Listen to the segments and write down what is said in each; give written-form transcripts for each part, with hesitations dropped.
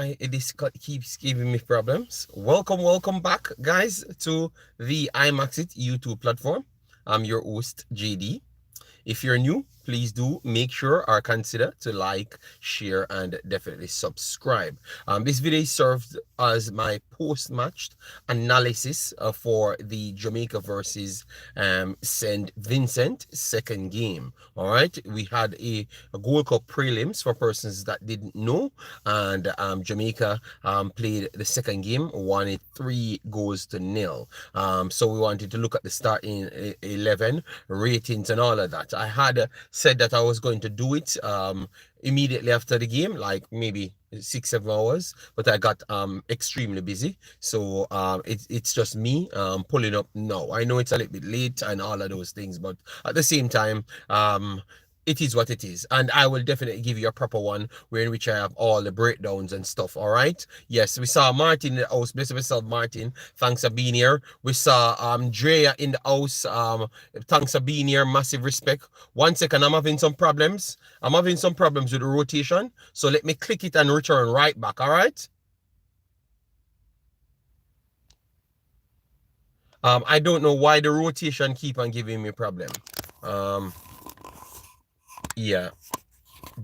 why keeps giving me problems. Welcome back, guys, to the Imaxit YouTube platform. I'm your host, JD. If you're new, please do make sure or consider to like, share, and definitely subscribe. This video is served as my post-match analysis for the Jamaica versus St. Vincent second game. All right, we had a Gold Cup prelims for persons that didn't know, and Jamaica played the second game, won it 3-0. So we wanted to look at the starting 11 ratings and all of that. I had said that I was going to do it immediately after the game, like maybe 6-7 hours, but I got extremely busy, so it's just me pulling up now. I know it's a little bit late and all of those things, but at the same time, it is what it is, and I will definitely give you a proper one where in which I have all the breakdowns and stuff. All right, yes, we saw Martin in the house. Bless yourself, Martin, thanks for being here. We saw Drea in the house. Thanks for being here, massive respect. 1 second, I'm having some problems with the rotation, so let me click it and return right back. All right, I don't know why the rotation keep on giving me problem. Yeah,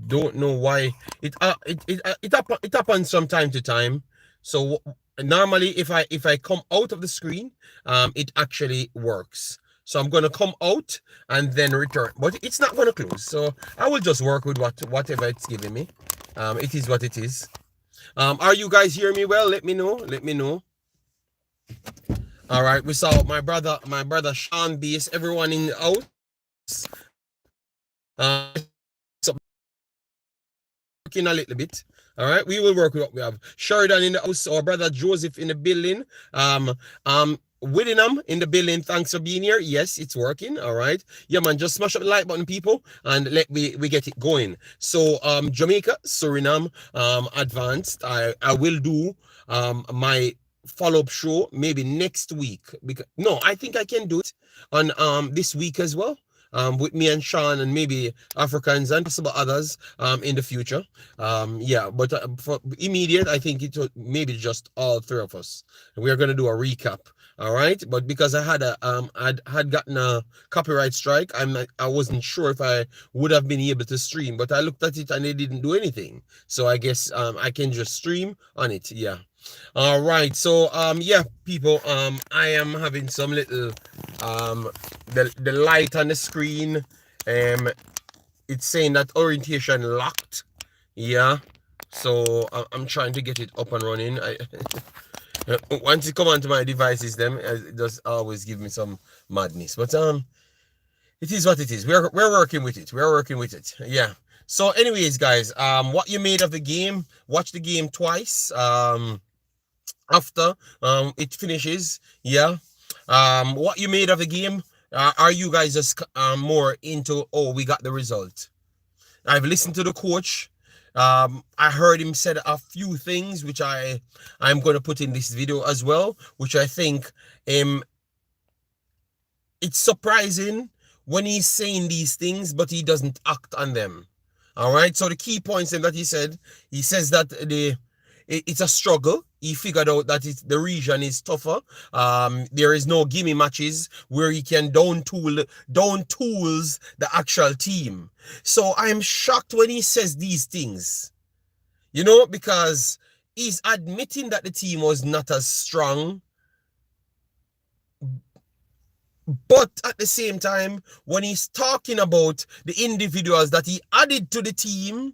don't know why it happens from time to time. So normally if I come out of the screen, it actually works. So I'm gonna come out and then return, but it's not gonna close, so I will just work with whatever it's giving me. It is what it is. Are you guys hearing me well? Let me know. All right, we saw my brother Sean Base, everyone in the house. Working a little bit. All right, we will work with what we have. Sheridan in the house, our brother Joseph in the building. Whittingham in the building. Thanks for being here. Yes, it's working. All right. Yeah, man, just smash up the like button, people, and let we get it going. So Jamaica, Suriname, advanced. I will do my follow-up show maybe next week, because no, I think I can do it on this week as well. With me and Sean and maybe Africans and possible others in the future. Yeah, but for immediate, I think it will maybe just all three of us. We are gonna do a recap. All right, but because I had had gotten a copyright strike, I wasn't sure if I would have been able to stream, but I looked at it and it didn't do anything. So I guess I can just stream on it. Yeah. All right, so yeah, people, I am having some little the light on the screen, it's saying that orientation locked. Yeah, so I'm trying to get it up and running. Once it come onto my devices, it does always give me some madness, but it is what it is. We're working with it. Yeah. So anyways, guys, what you made of the game? Watch the game twice after it finishes. Yeah. What you made of the game? Are you guys just more into, oh, we got the result? I've listened to the coach. I heard him said a few things which I'm going to put in this video as well, which I think it's surprising when he's saying these things, but he doesn't act on them. All right. So the key points that he says that it's a struggle. He figured out that the region is tougher. There is no gimme matches where he can down tools the actual team. So I'm shocked when he says these things, because he's admitting that the team was not as strong. But at the same time, when he's talking about the individuals that he added to the team,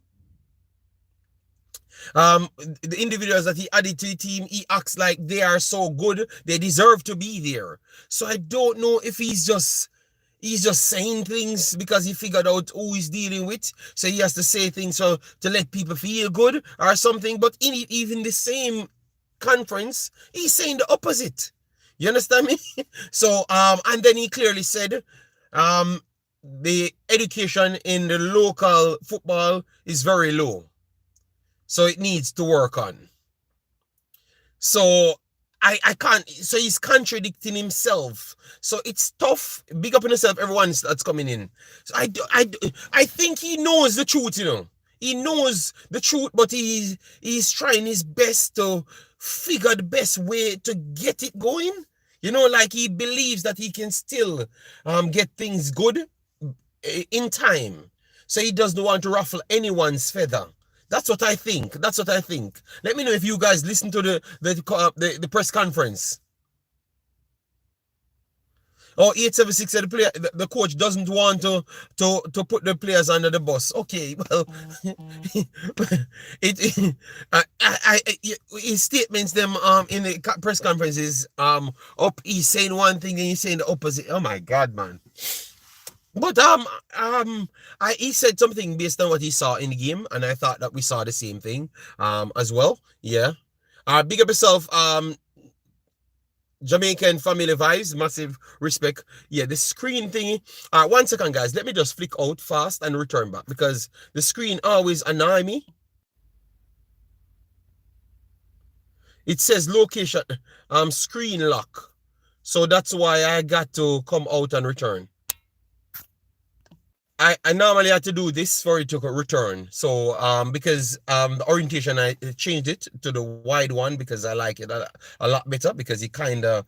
he acts like they are so good, they deserve to be there. So I don't know if he's just saying things because he figured out who he's dealing with, so he has to say things to let people feel good or something. But in even the same conference, he's saying the opposite. You understand me? So and then he clearly said the education in the local football is very low, so it needs to work on. So I can't, so he's contradicting himself. So it's tough. Big up on yourself, everyone that's coming in. So I think he knows the truth, He knows the truth, but he's trying his best to figure the best way to get it going. You know, like he believes that he can still get things good in time. So he doesn't want to ruffle anyone's feather. That's what I think. That's what I think. Let me know if you guys listen to the press conference. Oh, 876 said the coach doesn't want to put the players under the bus. Okay, well, his statements them in the press conferences up he's saying one thing and he's saying the opposite. Oh my God, man. But he said something based on what he saw in the game, and I thought that we saw the same thing as well. Yeah. Big up yourself, Jamaican family vibes, massive respect. Yeah, the screen thingy. 1 second, guys. Let me just flick out fast and return back because the screen always annoy me. It says location, screen lock. So that's why I got to come out and return. I normally have to do this for it to return. So because the orientation I changed it to the wide one because I like it a lot better because it kind of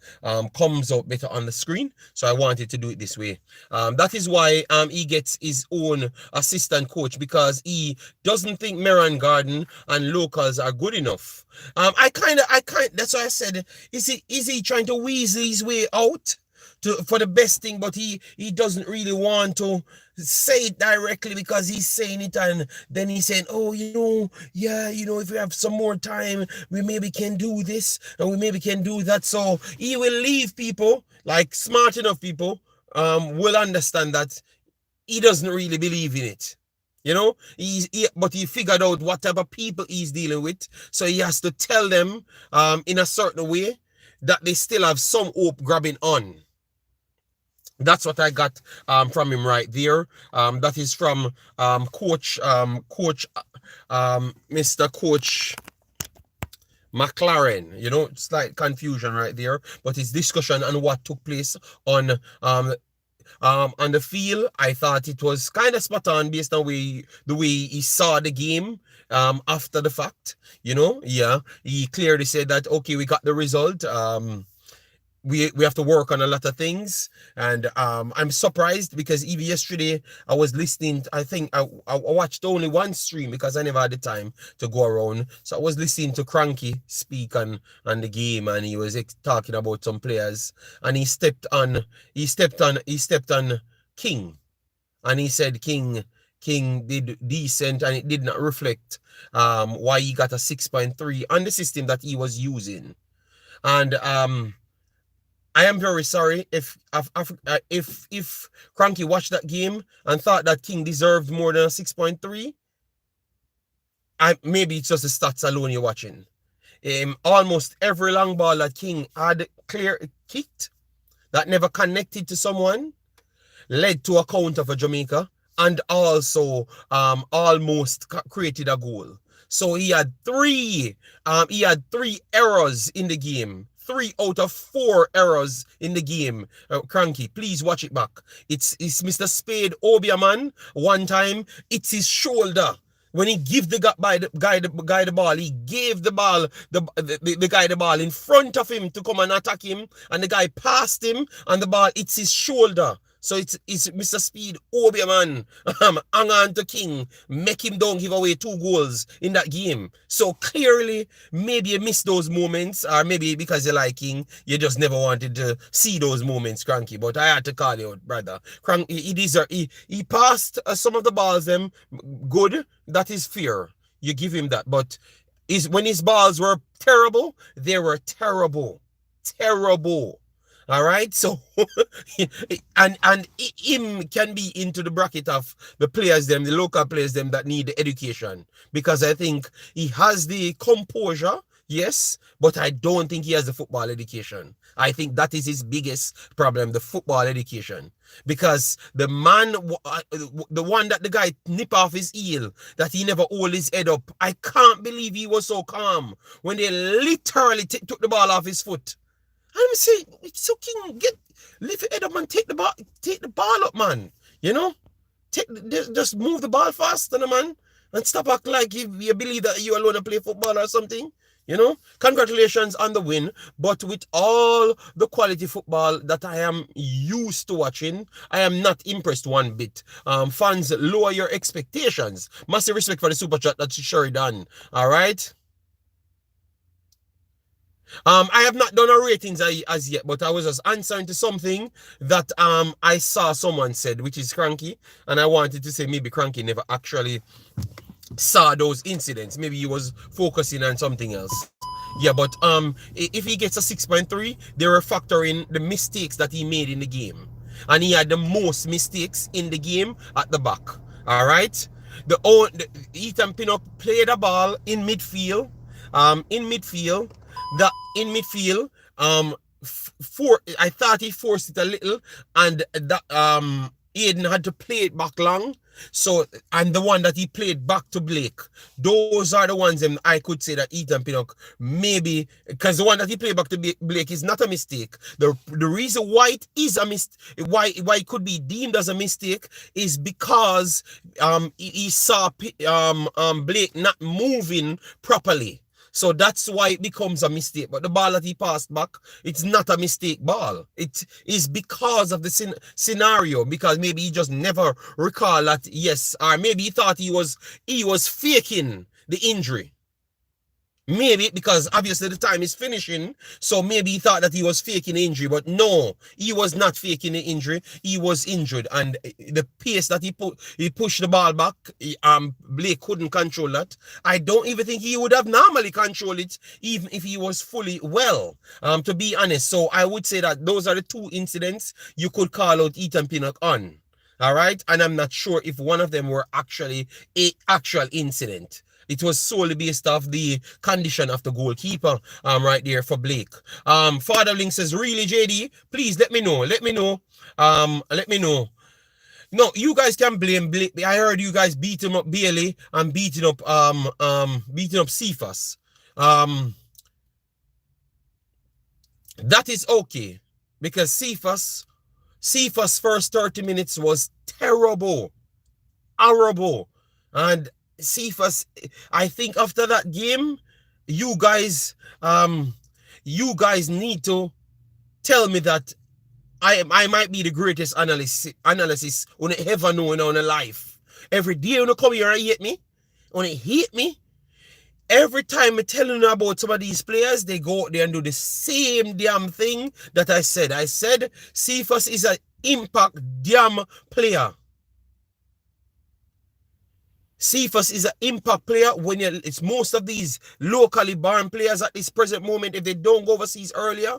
comes out better on the screen. So I wanted to do it this way. That is why he gets his own assistant coach because he doesn't think Meran Garden and locals are good enough. That's why I said, is he trying to weasel his way out for the best thing, but he doesn't really want to say it directly because he's saying it and then he's saying, oh, yeah, if we have some more time, we maybe can do this and we maybe can do that. So he will leave people, like smart enough people, will understand that he doesn't really believe in it. But he figured out what type of people he's dealing with. So he has to tell them in a certain way that they still have some hope grabbing on. That's what I got from him right there. That is from Mr. Coach McLaren. Slight confusion right there, but his discussion on what took place on the field, I thought it was kind of spot on based on the way he saw the game after the fact. Yeah, he clearly said that okay, we got the result. We have to work on a lot of things, and I'm surprised because even yesterday I was listening. I think I watched only one stream because I never had the time to go around. So I was listening to Cranky speak on the game, and he was talking about some players, and he stepped on King, and he said King did decent, and it did not reflect why he got a 6.3 on the system that he was using, and I am very sorry if Cranky watched that game and thought that King deserved more than a 6.3. Maybe it's just the stats alone you're watching. Almost every long ball that King had kicked that never connected to someone led to a counter for Jamaica and also almost created a goal. So he had three errors in the game. 3 out of 4 errors in the game. Cranky, please watch it back. It's Mr. Spade Obiaman. One time, it's his shoulder. When he gave the guy the ball, he gave the ball the guy the ball in front of him to come and attack him, and the guy passed him, and the ball it's his shoulder. So it's Mr. Speed Obiaman. Hang on to King. Make him don't give away 2 goals in that game. So clearly, maybe you missed those moments, or maybe because you like King, you just never wanted to see those moments, Cranky. But I had to call you out, brother. He passed some of the balls them good. That is fair. You give him that. But when his balls were terrible, they were terrible. Terrible. All right, so and him can be into the bracket of the local players that need the education, because I think he has the composure, yes, but I don't think he has the football education. I think that is his biggest problem, the football education, because the man, the one that the guy nip off his heel, that he never hold his head up. I can't believe he was so calm when they literally took the ball off his foot. I'm saying, it's okay, lift your head up and take the ball up, man. Just move the ball faster, man. And stop act like you believe that you alone play football or something. Congratulations on the win. But with all the quality football that I am used to watching, I am not impressed one bit. Fans, lower your expectations. Massive respect for the super chat that Sheridan. All right. I have not done a ratings as yet, but I was just answering to something that I saw someone said, which is Cranky, and I wanted to say maybe Cranky never actually saw those incidents. Maybe he was focusing on something else. Yeah, but if he gets a 6.3, they were factoring the mistakes that he made in the game. And he had the most mistakes in the game at the back. Alright? The Ethan Pinnock played the ball in midfield. In midfield. In midfield, I thought he forced it a little, and that Aiden had to play it back long. So, and the one that he played back to Blake, those are the ones I could say that Ethan Pinnock maybe, because the one that he played back to Blake is not a mistake. The reason why it is a mistake, why it could be deemed as a mistake, is because he saw Blake not moving properly. So that's why it becomes a mistake. But the ball that he passed back, it's not a mistake ball. It is because of the scenario. Because maybe he just never recall that, yes, or maybe he thought he was faking the injury. Maybe because obviously the time is finishing, so maybe he thought that he was faking the injury, but no, he was not faking the injury. He was injured, and the pace that he pushed the ball back, Blake couldn't control that. I don't even think he would have normally controlled it, even if he was fully well, to be honest. So I would say that those are the two incidents you could call out Ethan Pinnock on. All right, and I'm not sure if one of them were actually an actual incident. It was solely based off the condition of the goalkeeper right there for Blake. Father Link says, really, JD, please let me know. Let me know. Let me know. No, you guys can blame Blake. I heard you guys beating up Bailey and beating up Cephas. That is okay. Because Cephas' first 30 minutes was terrible. Horrible. And Cephas, I think after that game, you guys need to tell me that I might be the greatest analyst on ever know in our life. Every day when you come here and hate me, when you hate me, every time I tell you about some of these players, they go out there and do the same damn thing that I said. I said Cephas is an impact damn player. Cephas is an impact player when it's most of these locally born players at this present moment. If they don't go overseas earlier,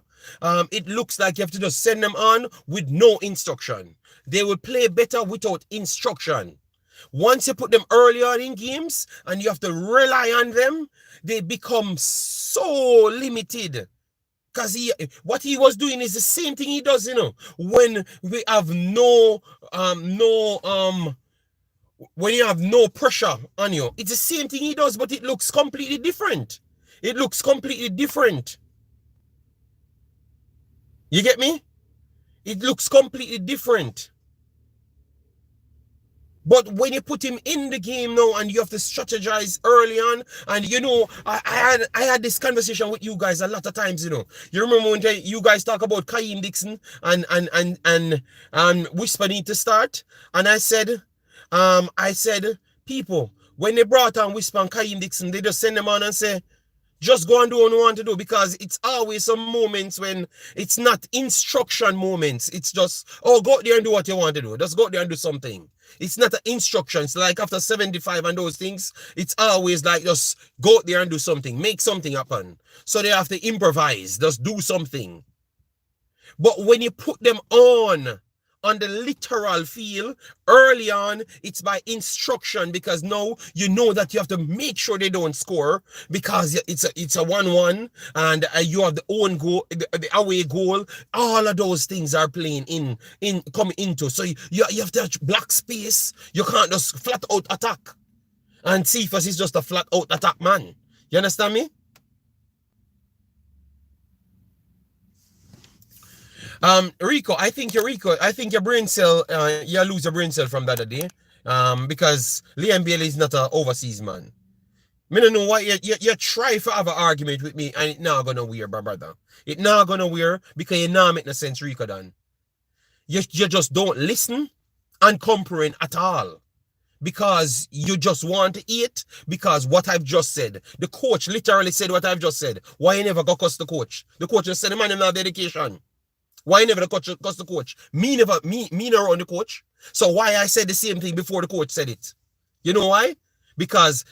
it looks like you have to just send them on with no instruction. They will play better without instruction. Once you put them early on in games and you have to rely on them, they become so limited. Because what he was doing is the same thing he does, when we have when you have no pressure on you. It's the same thing he does, but it looks completely different. It looks completely different. You get me? It looks completely different. But when you put him in the game now and you have to strategize early on, and I had this conversation with you guys a lot of times, You remember when you guys talk about Kaim Dixon and Whisper need to start? And I said, people, when they brought on Whisper and Kaim Dixon, they just send them on and say, just go and do what you want to do, because it's always some moments when it's not instruction moments. It's just, oh, go out there and do what you want to do. Just go out there and do something. It's not an instruction. It's like after 75 and those things, it's always like just go out there and do something. Make something happen. So they have to improvise. Just do something. But when you put them on the literal field early on, it's by instruction, because now you know that you have to make sure they don't score, because it's a 1-1 and you have the own goal, the away goal. All of those things are playing coming into. So you have to block space. You can't just flat out attack. And Cephas is just a flat out attack man. You understand me? Rico, I think your brain cell, you lose a brain cell from the other day. Because Liam Bailey is not an overseas man. Me don't know why you try to have an argument with me and it not gonna wear, my brother. It not gonna wear because it not make no sense, Rico Dan. You just don't listen and comprehend at all. Because you just want to eat, because what I've just said. The coach literally said what I've just said. Why you never go cuss the coach? The coach just said the man have dedication. Why you never cuss the coach? Me never on the coach. So why I said the same thing before the coach said it? You know why? Because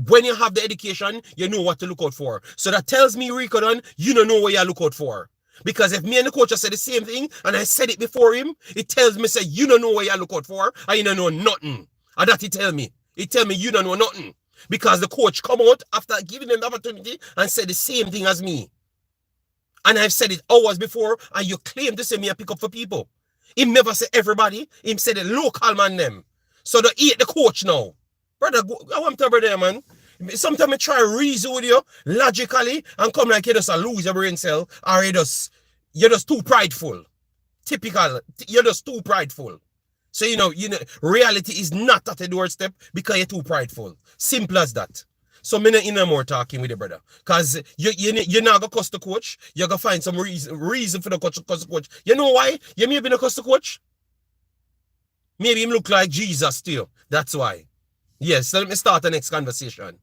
when you have the education, you know what to look out for. So that tells me, Rico Dunn, you don't know what you look out for. Because if me and the coach said the same thing, and I said it before him, it tells me, say, you don't know what you look out for, and you don't know nothing. And that he tell me. He tell me you don't know nothing. Because the coach come out after giving them the opportunity and said the same thing as me. And I've said it hours before, and you claim to say me a pick up for people. He never say everybody. He said the local man them. So they eat the coach now. Brother, I want to brother, man. Sometimes I try to reason with you logically and come like you just a lose your brain cell, or you're just too prideful. Typical. You're just too prideful. So you know, reality is not at the doorstep because you're too prideful. Simple as that. So me not in no more talking with the brother. Cause you're not gonna cuss the coach. You're gonna find some reason for the coach to cuss the coach. You know why? You maybe not cuss the coach. Maybe him look like Jesus to you. That's why. Yes, so let me start the next conversation.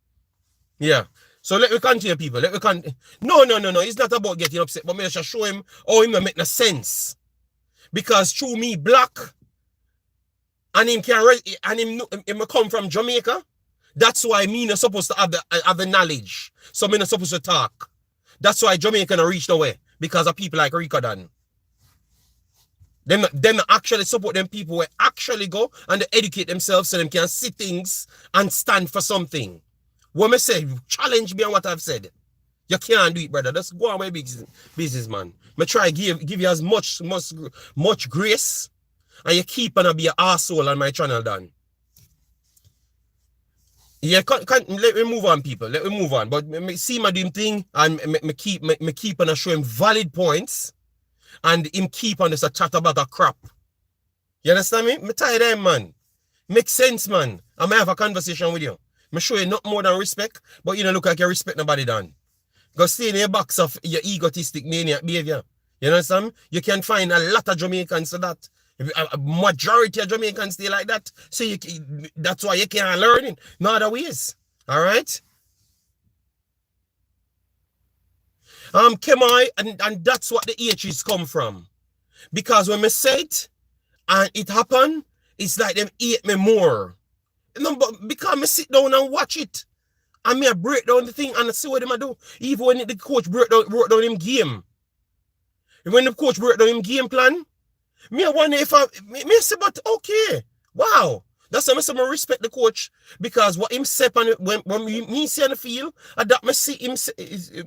Yeah. So let me continue, people. Let me continue. No. It's not about getting upset, but me just show him how him make no sense. Because through me black, and him come from Jamaica, that's why me not supposed to have the knowledge. So me not supposed to talk. That's why Jamaica not reach nowhere. Because of people like Rico Dan. Them actually support them people who actually go and they educate themselves so them can see things and stand for something. What me say, challenge me on what I've said. You can't do it, brother. Just go on my business, man. Me try give you as much grace, and you keep on be an asshole on my channel, Dan. Yeah, let me move on, people. Let me move on. But me see my damn thing, and me keep on showing valid points. And him keep on this a chat about a crap. You understand me? Me tired of him, man. Make sense, man. I may have a conversation with you. Me show you not more than respect, but you don't look like you respect nobody, Dan. Go stay in your box of your egotistic maniac behavior. You understand? You can find a lot of Jamaicans to that. A majority of Jamaicans stay like that. So that's why you can't learn it. No other ways. All right? Kemai, and that's what the H's come from. Because when I say it, and it happen, it's like them hate me more. No, but because I sit down and watch it, and me I break down the thing and I see what them I do. Even when the coach broke down him game. When the coach broke down him game plan, me I wonder if me say, but okay, wow. That's why I respect the coach, because what him said when me see on the field, and that me see him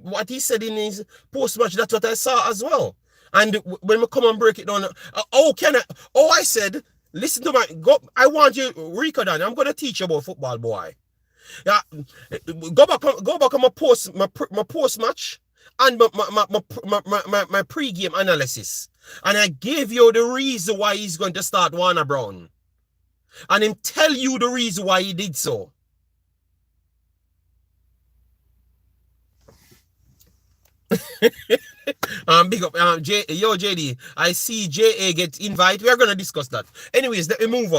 what he said in his post match. That's what I saw as well. And when we come and break it down, I said, listen to I want you, Rico Dan, I'm gonna teach you about football, boy. Yeah, go back on my post match and my pre-game analysis, and I gave you the reason why he's going to start Warner Brown. And him tell you the reason why he did so. Big up, JD. I see JA get invite. We are gonna discuss that. Anyways, let me move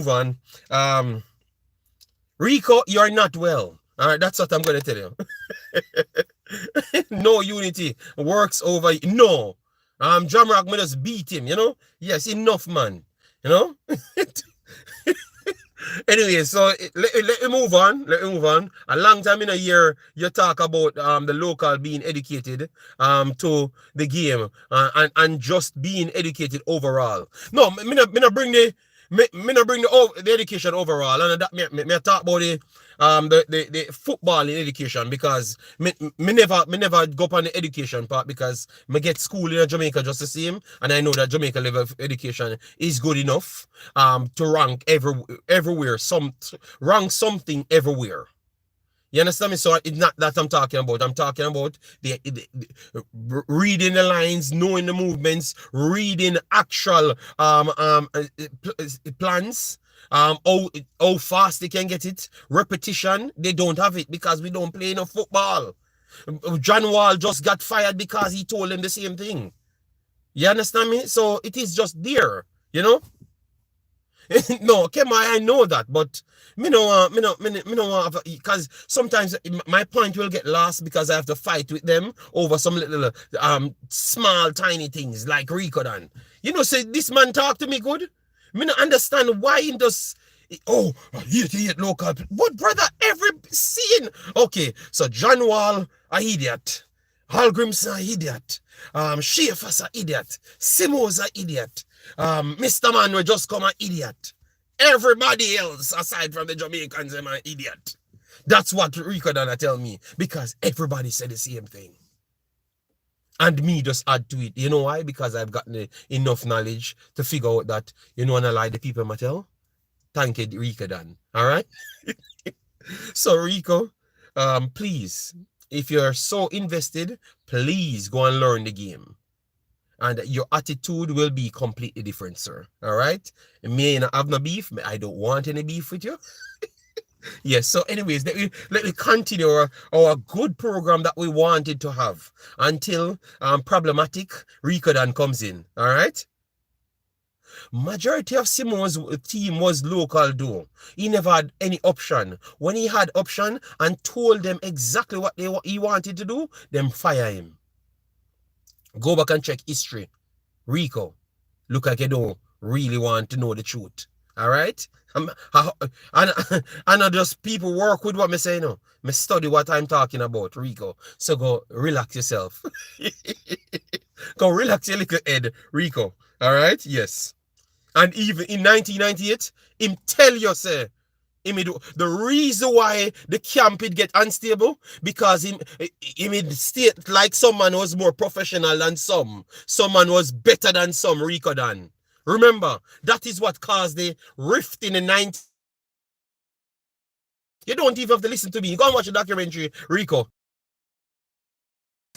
on. Rico, you're not well. All right, that's what I'm gonna tell you. No unity works over. No. Jamrock me just beat him. You know. Yes, enough, man. You know. Anyway, so let me move on. A long time in a year, you talk about the local being educated to the game and just being educated overall. No, me not bring the education overall, and that me talk about the football in education, because me never go up on the education part, because me get school in Jamaica just the same, and I know that Jamaica level of education is good enough to rank everywhere, rank something everywhere. You understand me? So it's not that I'm talking about. I'm talking about the reading the lines, knowing the movements, reading actual plans, How fast they can get it. Repetition, they don't have it because we don't play enough football. John Wall just got fired because he told them the same thing. You understand me? So it is just there, you know? No, Kema, I know that, but me no want, because sometimes my point will get lost because I have to fight with them over some little small tiny things like Rico done. You know, say this man talk to me good. Me not understand why he does. Oh, I hate local. But brother, every scene. Okay, so John Wall, a idiot. Halgrim's a idiot. Schaefer's a idiot. Simo's a idiot. Mr. Man will just come an idiot. Everybody else, aside from the Jamaicans, am an idiot. That's what Rico Dana tell me. Because everybody said the same thing. And me just add to it. You know why? Because I've gotten enough knowledge to figure out that, you know, when I lie the people Mattel, thank you, Rico Dan. All right? So, Rico, please, if you're so invested, please go and learn the game. And your attitude will be completely different, sir. All right? Me not have no beef. I don't want any beef with you. Yes, so anyways, let me continue our good program that we wanted to have until problematic Rico Dan comes in. All right? Majority of Simo's team was local though. He never had any option. When he had option and told them exactly what he wanted to do, them fire him. Go back and check history. Rico, look like you don't really want to know the truth. All right? I know just people work with what me say now. Me study what I'm talking about, Rico. So go relax yourself. Go relax your little head, Rico. All right? Yes. And even in 1998, him tell you, say, the reason why the camp it get unstable, because him state like someone was more professional than someone was better than some, Rico Dan. Remember, that is what caused the rift in the 90s. You don't even have to listen to me. You go and watch the documentary, Rico.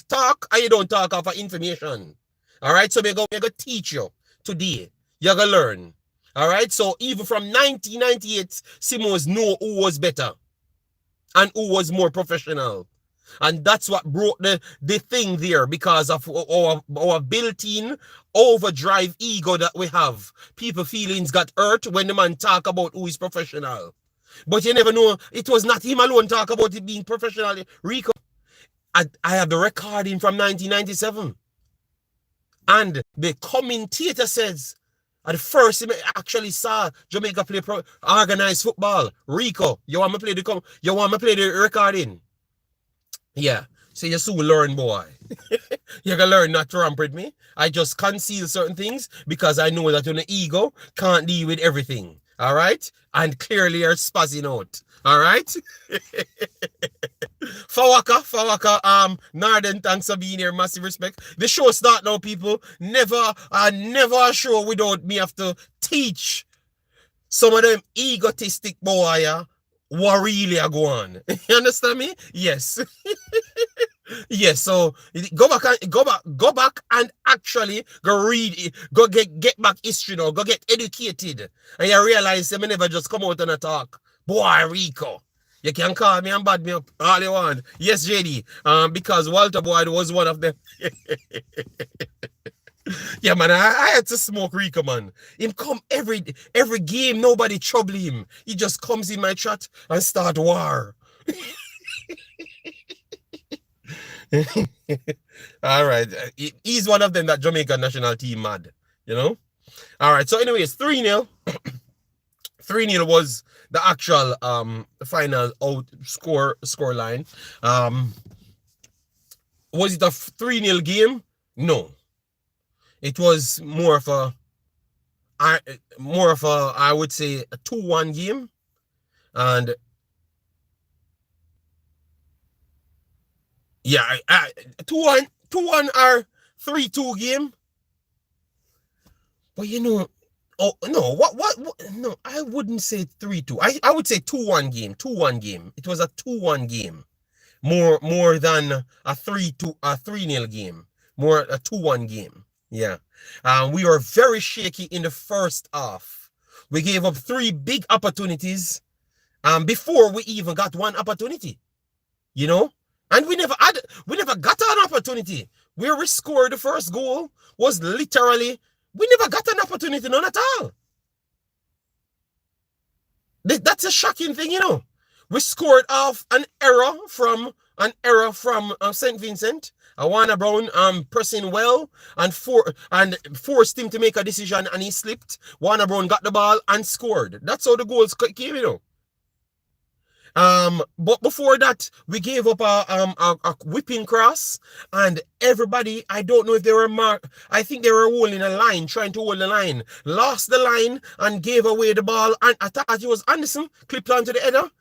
Talk, and you don't talk off of information. All right, so we're going to teach you today. You're going to learn. All right, so even from 1998, Simos know who was better and who was more professional. And that's what brought the thing there because of our built-in overdrive ego that we have. People feelings got hurt when the man talk about who is professional. But you never know, it was not him alone talk about it being professional. Rico, I have the recording from 1997. And the commentator says, at first, he actually saw Jamaica play organized football. Rico, you want me play the recording? Yeah. So you soon learn, boy. You're gonna learn not to ramp with me. I just conceal certain things because I know that your ego can't deal with everything. All right? And clearly you're spazzing out. All right? Fawaka, Narden, thanks for being here. Massive respect. The show start now, people. Never a show without me have to teach some of them egotistic boy what really are going on. You understand me? Yes. Yes, so go back and actually go read it, go get back history now, go get educated. And you realize them never just come out and talk. Boy, Rico. You can call me and bad me up all you want. Yes, JD. Because Walter Boyd was one of them. Yeah, man, I had to smoke Rico, man. Him come every game, nobody trouble him. He just comes in my chat and start war. All right. He's one of them that Jamaica national team mad, you know? All right. So anyways, 3-0. 3-0 was the actual final score line. Was it a 3-0 game? No. It was more of a I would say a 2-1 game. And yeah, 2-1 or 3-2 game. But you know, oh no, what no, I wouldn't say 3-2. I would say 2-1 game. 2-1 game. It was a 2-1 game. More than a 3-0 game. More a 2-1 game. Yeah. We were very shaky in the first half. We gave up 3 big opportunities before we even got one opportunity. You know? And we never got an opportunity. Where we scored the first goal was literally, we never got an opportunity, none at all. That's a shocking thing, you know. We scored off an error from St. Vincent. Warner Brown pressing well and forced him to make a decision, and he slipped. Warner Brown got the ball and scored. That's how the goals came, you know. But before that, we gave up a whipping cross, and everybody, I don't know if they were I think they were holding a line, trying to hold the line, lost the line and gave away the ball, and I thought it was Anderson, clipped onto the header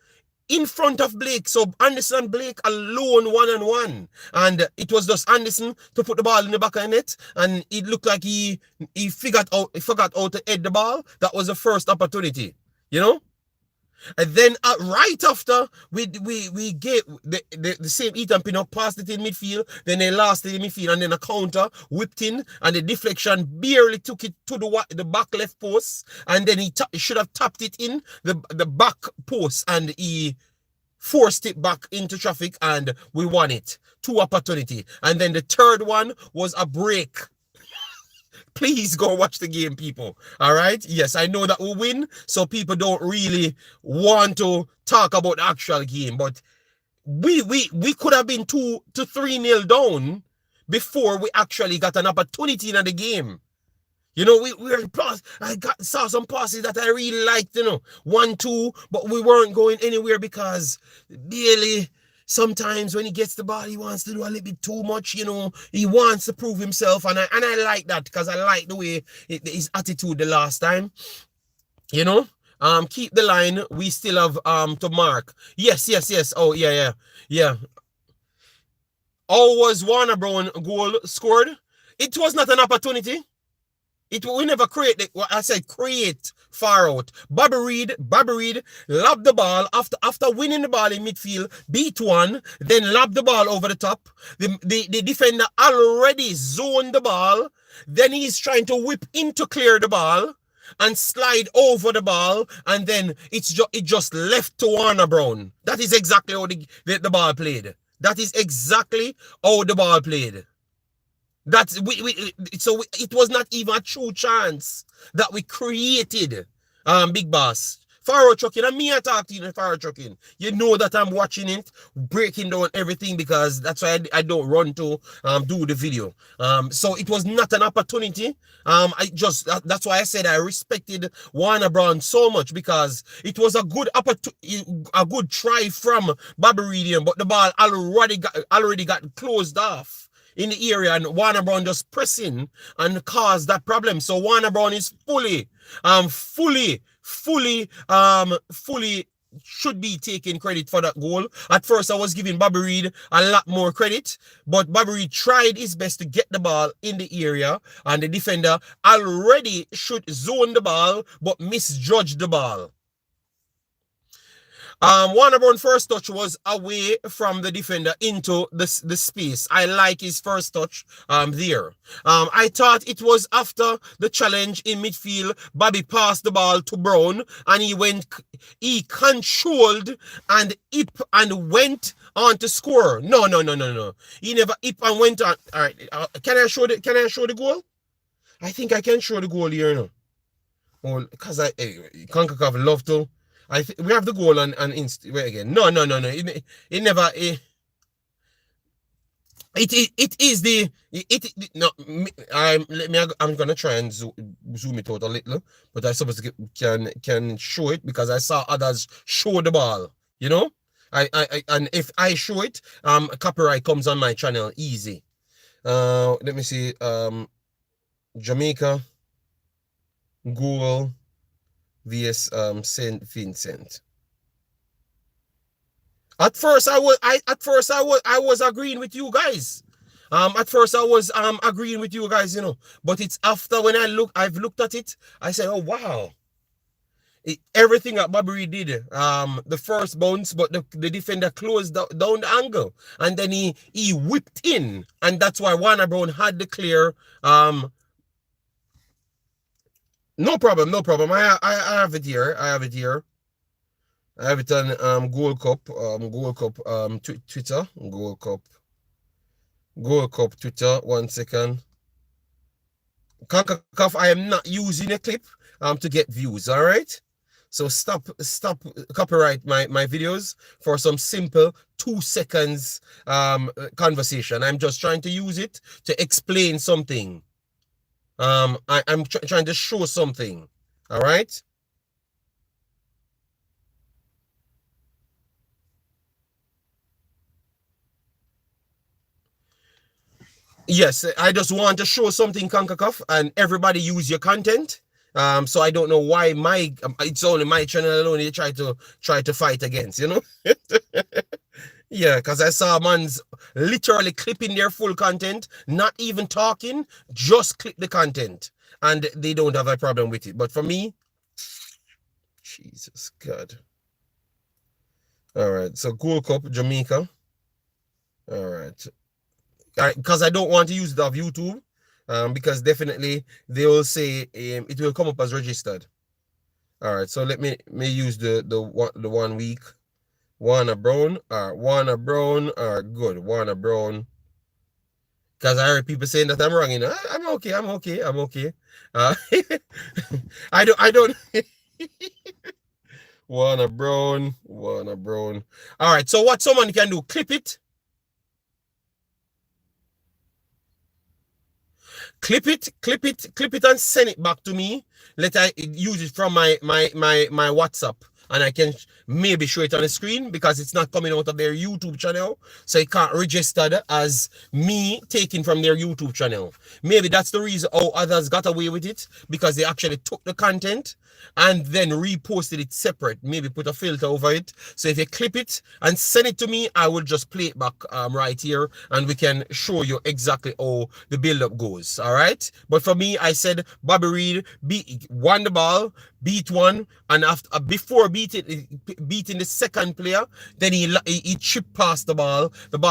in front of Blake. So Anderson and Blake alone 1-on-1, and it was just Anderson to put the ball in the back of the net, and it looked like he forgot how to head the ball. That was the first opportunity, you know. And then right after we gave the same Ethan Pinnock passed it in midfield, then they lost it in midfield, and then a counter whipped in, and the deflection barely took it to the back left post, and then he should have tapped it in the back post, and he forced it back into traffic, and we won it. 2 opportunity. And then the third one was a break. Please go watch the game, people. All right? Yes, I know that we win, so people don't really want to talk about the actual game, but we could have been 2 to 3-0 down before we actually got an opportunity in the game. You know, we were saw some passes that I really liked, you know, 1-2, but we weren't going anywhere because barely. Sometimes when he gets the ball, he wants to do a little bit too much, you know. He wants to prove himself, and I like that, because I like the way his attitude the last time, you know. Keep the line. We still have to mark. Yes. Oh yeah. How was Warner Brown goal scored? It was not an opportunity. We never create. I said create far out. Bobby Reid lobbed the ball after winning the ball in midfield, beat one, then lobbed the ball over the top. The defender already zoned the ball. Then he's trying to whip in to clear the ball and slide over the ball, and then it just left to Warner Brown. That is exactly how the ball played. That is exactly how the ball played. It was not even a true chance that we created, Big Boss. Faro Trucking, and me I talk to you in Faro Trucking. You know that I'm watching it, breaking down everything, because that's why I don't run to do the video. So it was not an opportunity. That's why I said I respected Warner Brown so much, because it was a good try from Bobby Reid, but the ball already got closed off in the area, and Warner Brown just pressing and caused that problem. So Warner Brown is fully should be taking credit for that goal. At first, I was giving Bobby Reid a lot more credit, but Bobby Reid tried his best to get the ball in the area, and the defender already should zone the ball, but misjudged the ball. Warner Brown's first touch was away from the defender into the space. I like his first touch there. I thought it was after the challenge in midfield. Bobby passed the ball to Brown, and he controlled and went on to score. No. He never and went on. All right. Can I show the goal? I think I can show the goal here now. Oh, because Concacaf love to. We have the goal on wait again. No. It never. I'm gonna try and zoom it out a little, but I suppose can show it, because I saw others show the ball. You know, and if I show it, copyright comes on my channel easy. Let me see. Jamaica goal vs St. Vincent. At first I was agreeing with you guys. At first I was agreeing with you guys, you know, but it's after when I've looked at it, I said, oh wow. Everything that Bobby Reid did, the first bounce, but the defender closed down the angle, and then he whipped in, and that's why Warner Brown had the clear No problem, no problem. I have it here. I have it here. I have it on Gold Cup Twitter, Gold Cup Twitter. 1 second. Concacaf, I am not using a clip to get views, all right? So stop copyright my videos for some simple 2 seconds conversation. I'm just trying to use it to explain something. I'm trying to show something. All right? Yes, I just want to show something, Concacaf, and everybody use your content. So I don't know why it's only my channel alone you try to fight against, you know? Yeah, because I saw man's literally clipping their full content, not even talking, just clip the content. And they don't have a problem with it. But for me, Jesus God. All right, so Gold Cup, Jamaica. All right. Because I don't want to use it off YouTube. Because definitely they will say it will come up as registered. All right, so let me use the 1 week. Warner Brown, good. Warner Brown. Because I heard people saying that I'm wrong, you know. I'm okay, I'm okay, I'm okay. I don't Warner Brown. All right, so what someone can do, clip it, and send it back to me. Let I use it from my WhatsApp, and I can maybe show it on the screen because it's not coming out of their YouTube channel, so it can't register as me taking from their YouTube channel. Maybe that's the reason how others got away with it, because they actually took the content and then reposted it separate, maybe put a filter over it. So if you clip it and send it to me, I will just play it back right here, and we can show you exactly how the build-up goes. All right, but for me, I said Bobby Reed won the ball, beat one, and after before beating the second player, then he chipped past the ball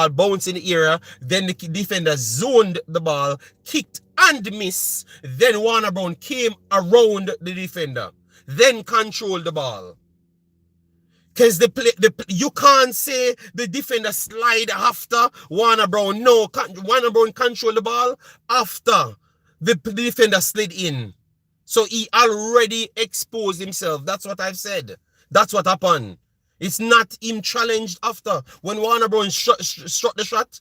bounced in the area, then the defender zoned the ball, kicked and missed, then Warner Brown came around the defender, then controlled the ball. Because you can't say the defender slide after Warner Brown. No, Warner Brown controlled the ball after the defender slid in. So he already exposed himself. That's what I've said. That's what happened. It's not him challenged after. When Warner Brown struck the shot,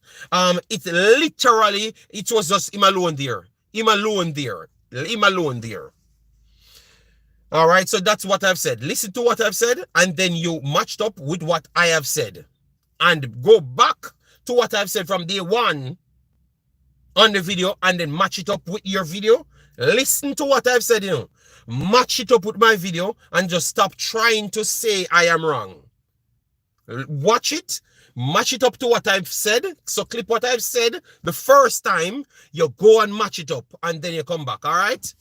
it was just him alone there. Him alone there. All right, so that's what I've said. Listen to what I've said, and then you matched up with what I have said. And go back to what I've said from day one on the video, and then match it up with your video. Listen to what I've said, you know. Match it up with my video, and just stop trying to say I am wrong. Watch it, match it up to what I've said. So clip what I've said the first time, you go and match it up, and then you come back, all right?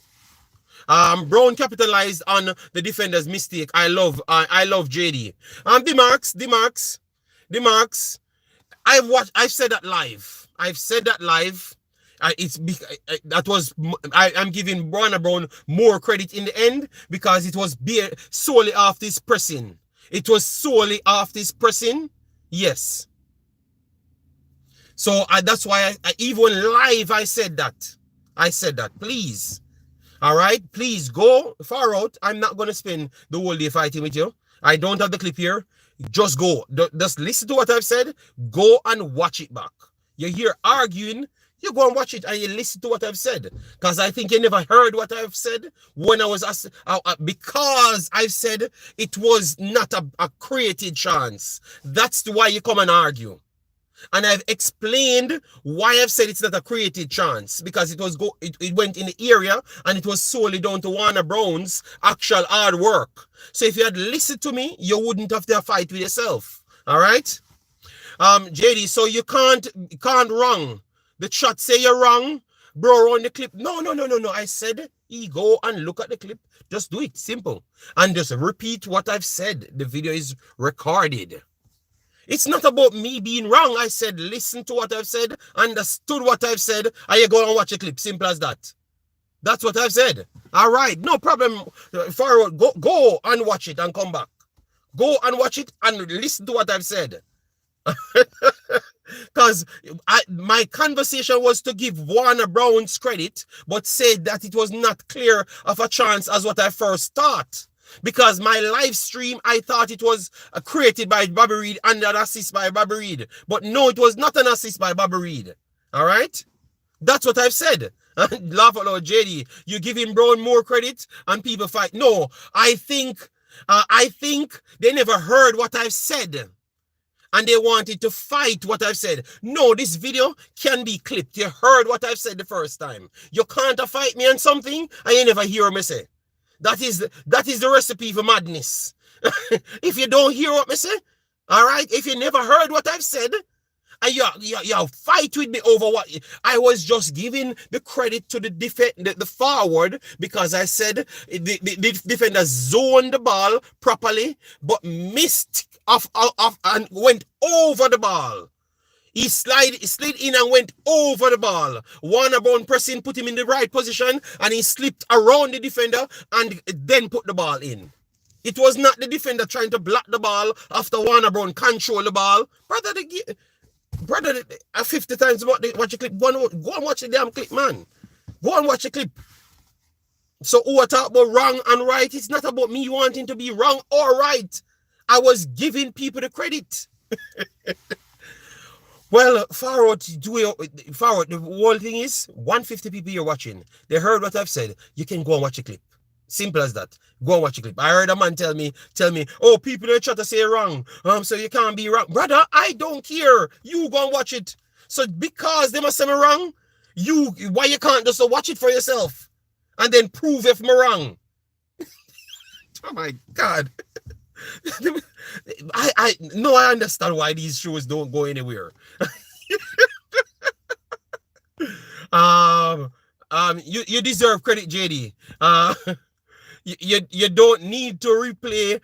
Brown capitalized on the defender's mistake. I love JD. The marks. I've said that live. I'm giving Warner Brown more credit in the end, because it was solely off this pressing. Yes. So that's why I even live I said that. Please. All right, please go far out. I'm not going to spend the whole day fighting with you. I don't have the clip here. Just go. Just listen to what I've said. Go and watch it back. You're here arguing. You go and watch it and you listen to what I've said. Because I think you never heard what I've said when I was asked. Because I've said it was not a created chance. That's why you come and argue. And I've explained why I've said it's not a created chance, because it went in the area, and it was solely down to Warner Brown's actual hard work. So if you had listened to me, you wouldn't have to fight with yourself. All right, JD. So you can't wrong. The chat say you're wrong, bro. On the clip. No. I said go and look at the clip. Just do it, simple, and just repeat what I've said. The video is recorded. It's not about me being wrong. I said, listen to what I've said, understood what I've said, and you go and watch a clip. Simple as that. That's what I've said. All right, no problem. Forward, go and watch it and come back. Go and watch it and listen to what I've said. Because my conversation was to give Warner Browns credit, but said that it was not clear of a chance as what I first thought. Because my live stream, I thought it was created by Bobby Reed and an assist by Bobby Reed. But no, it was not an assist by Bobby Reed. All right? That's what I've said. Laugh out loud, JD. You give him Brown more credit and people fight. No, I think they never heard what I've said. And they wanted to fight what I've said. No, this video can be clipped. You heard what I've said the first time. You can't fight me on something and you never hear me say. That is the recipe for madness. If you don't hear what me say, all right? If you never heard what I've said, and you fight with me over what I was just giving the credit to the forward, because I said the defender zoned the ball properly but missed off and went over the ball. He slid in and went over the ball. Warner Brown pressing put him in the right position and he slipped around the defender and then put the ball in. It was not the defender trying to block the ball after Warner Brown control the ball. Brother, 50 times watch the clip. Go and watch the damn clip, man. Go and watch the clip. So who I talk about wrong and right? It's not about me wanting to be wrong or right. I was giving people the credit. Well, forward, the whole thing is 150 people you're watching. They heard what I've said. You can go and watch the clip. Simple as that. Go and watch the clip. I heard a man tell me, oh, people are trying to say wrong. So you can't be wrong. Brother, I don't care. You go and watch it. So because they must say me wrong, why you can't just watch it for yourself and then prove if me wrong? Oh my God. I understand why these shows don't go anywhere. You deserve credit, JD. You don't need to replay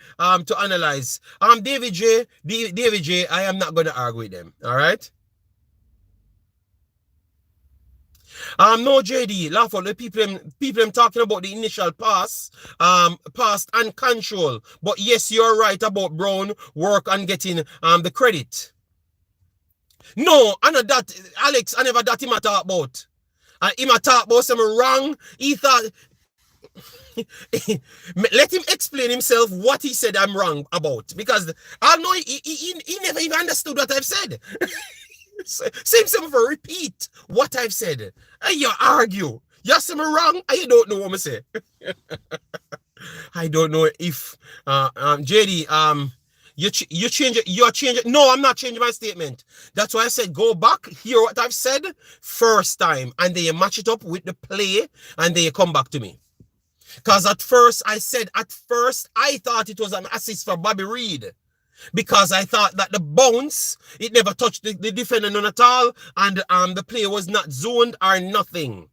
to analyze. David J, I am not gonna argue with them. All right. No, JD, laugh out the people talking about the initial pass and control. But yes, you're right about Brown work and getting the credit. No, I know that, Alex, I never that him a talk about. Him a talk about something wrong. He thought let him explain himself what he said I'm wrong about. Because I know he never even understood what I've said. Same for repeat what I've said. And you argue. You say me wrong and you don't know what I say. I don't know if JD you change it. You're changing. No, I'm not changing my statement. That's why I said go back, hear what I've said first time, and then you match it up with the play, and then you come back to me. Because at first I thought it was an assist for Bobby Reed. Because I thought that the bounce, it never touched the defender none at all, and the play was not zoned or nothing.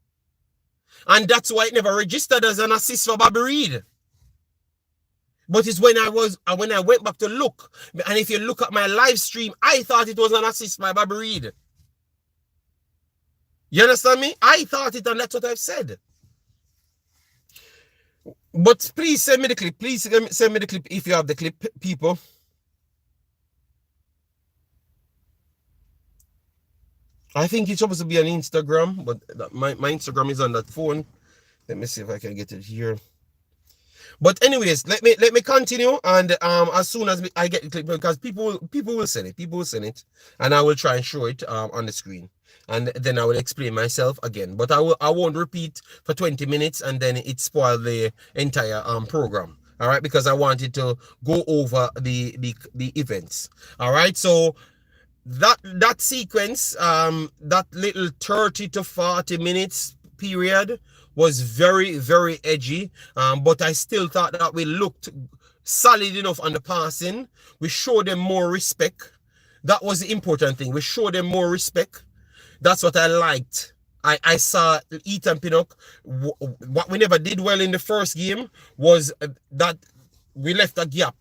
And that's why it never registered as an assist for Bobby Reed. But it's when I went back to look, and if you look at my live stream, I thought it was an assist by Bobby Reed. You understand me? I thought it, and that's what I've said. But please send me the clip. Please send me the clip if you have the clip, people. I think it's supposed to be on Instagram, but my Instagram is on that phone. Let me see if I can get it here. But anyways, let me continue, and as soon as I get the clip, because people will send it, and I will try and show it on the screen, and then I will explain myself again. But I won't repeat for 20 minutes, and then it spoil the entire program. All right, because I wanted to go over the events. All right, so that sequence, that little 30 to 40 minutes period was very, very edgy, but I still thought that we looked solid enough on the passing. We showed them more respect. That was the important thing. We showed them more respect. That's what I liked. I saw Ethan Pinnock. What we never did well in the first game was that we left a gap.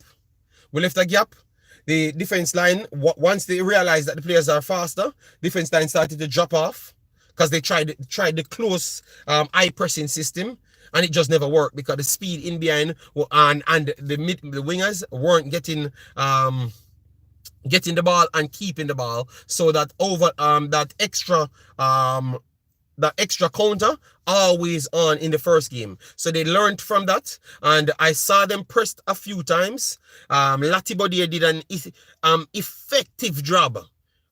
The defense line, once they realized that the players are faster, defense line started to drop off. because they tried the close eye pressing system, and it just never worked because the speed in behind and the wingers weren't getting the ball and keeping the ball, so that over um that extra counter always on in the first game. So they learned from that, and I saw them pressed a few times. Latibodier did an effective job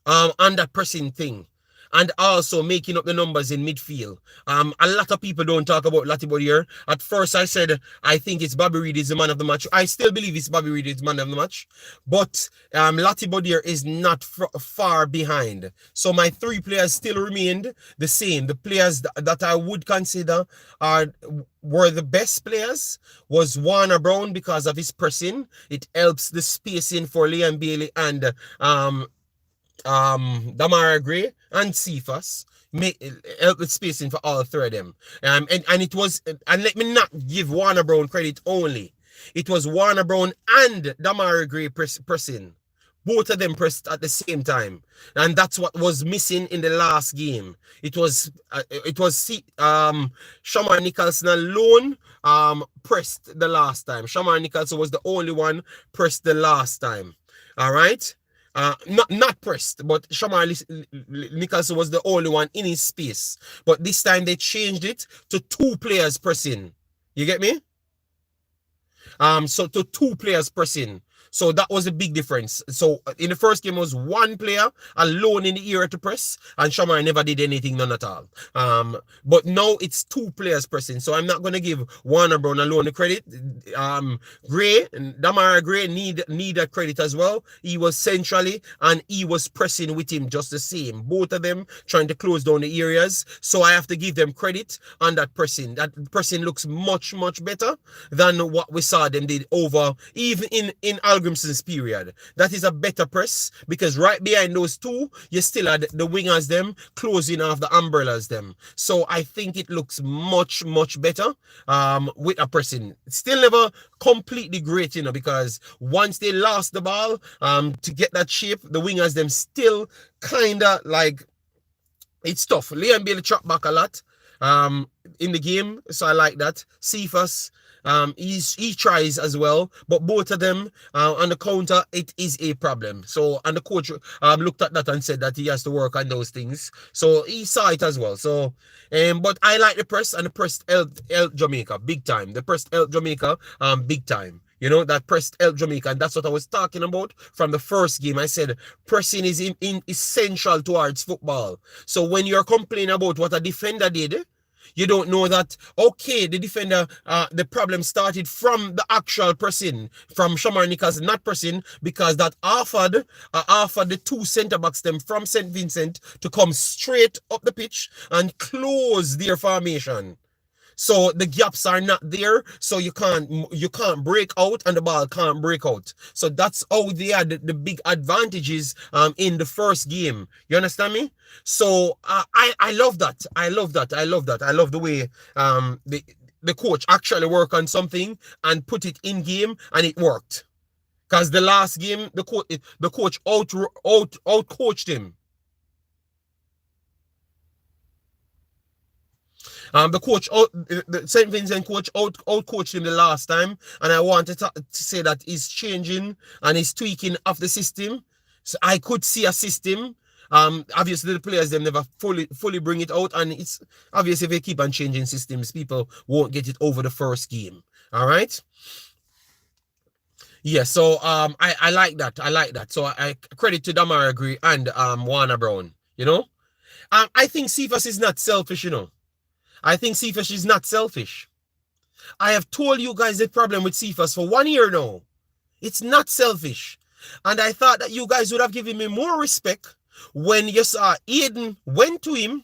on that pressing thing, and also making up the numbers in midfield. A lot of people don't talk about Latibodier. At first, I said I think it's Bobby Reid is the man of the match. I still believe it's Bobby Reid is the man of the match, but Latibodier is not far behind. So my three players still remained the same. The players that I would consider were the best players was Warner Brown because of his pressing. It helps the spacing for Liam Bailey and Damara Gray and Cephas, help with spacing for all three of them. And it was, and let me not give Warner Brown credit only. It was Warner Brown and Damara Gray pressing. Both of them pressed at the same time, and that's what was missing in the last game. It was Shamar Nicholson alone pressed the last time. Shamar Nicholson was the only one pressed the last time. All right. Not pressed, but Shamar Nicholson was the only one in his space. But this time they changed it to two players pressing. You get me? So to two players pressing. So that was a big difference. So in the first game, it was one player alone in the area to press, and Shamar never did anything, none at all. But now it's two players pressing. So I'm not going to give Warner Brown alone the credit. Gray, Damara Gray need that credit as well. He was centrally, and he was pressing with him just the same. Both of them trying to close down the areas. So I have to give them credit on that pressing. That pressing looks much, much better than what we saw them did over, even in Algrimson's period. That is a better press, because right behind those two, you still had the wingers them closing off the umbrellas them. So I think it looks much, much better with a pressing. Still never completely great, because once they lost the ball to get that shape, the wingers them still kind of like, it's tough. Liam Bailey chopped back a lot in the game, so I like that. Cephas, he tries as well, but both of them on the counter, it is a problem. So, and the coach looked at that and said that he has to work on those things. So he saw it as well. So, but I like the press, and the press helped Jamaica big time. The press helped Jamaica big time. That pressed helped Jamaica, and that's what I was talking about from the first game. I said pressing is essential towards football. So when you're complaining about what a defender did, you don't know that, okay, the defender, the problem started from the actual pressing, from Shamar Nicholson not pressing, because that offered the two centre-backs them from St. Vincent to come straight up the pitch and close their formation. So the gaps are not there, so you can't break out, and the ball can't break out. So that's how they had the big advantages in the first game. You understand me? So I love that. I love that. I love that. I love the way the coach actually worked on something and put it in game, and it worked. Because the last game, the coach out coached him. The St. Vincent coach out coached him the last time, and I wanted to say that he's changing and he's tweaking of the system. So I could see a system. Obviously the players them never fully bring it out, and it's obviously if they keep on changing systems, people won't get it over the first game. All right. Yeah, so I like that. I like that. So I credit to Damara Gray and Warner Brown. I think Cephas is not selfish. I think Cephas is not selfish. I have told you guys the problem with Cephas for 1 year now. It's not selfish. And I thought that you guys would have given me more respect when you saw Aiden went to him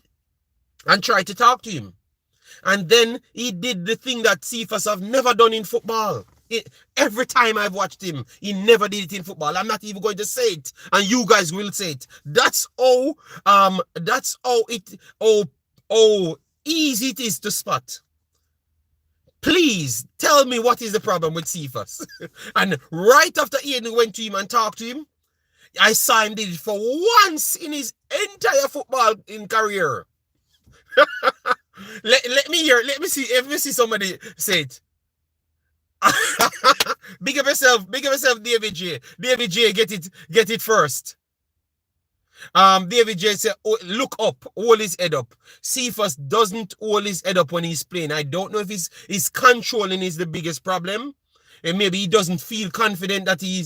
and tried to talk to him. And then he did the thing that Cephas have never done in football. Every time I've watched him, he never did it in football. I'm not even going to say it, and you guys will say it. That's how easy it is to spot. Please tell me what is the problem with Cephas. And right after Ian went to him and talked to him, I saw him did it for once in his entire football career. Let me hear. Let me see somebody say it. Big up yourself, David J. David J, get it first. David J said, oh, look up, hold his head up. Cephas doesn't hold his head up when he's playing. I don't know if his controlling is the biggest problem. And maybe he doesn't feel confident that he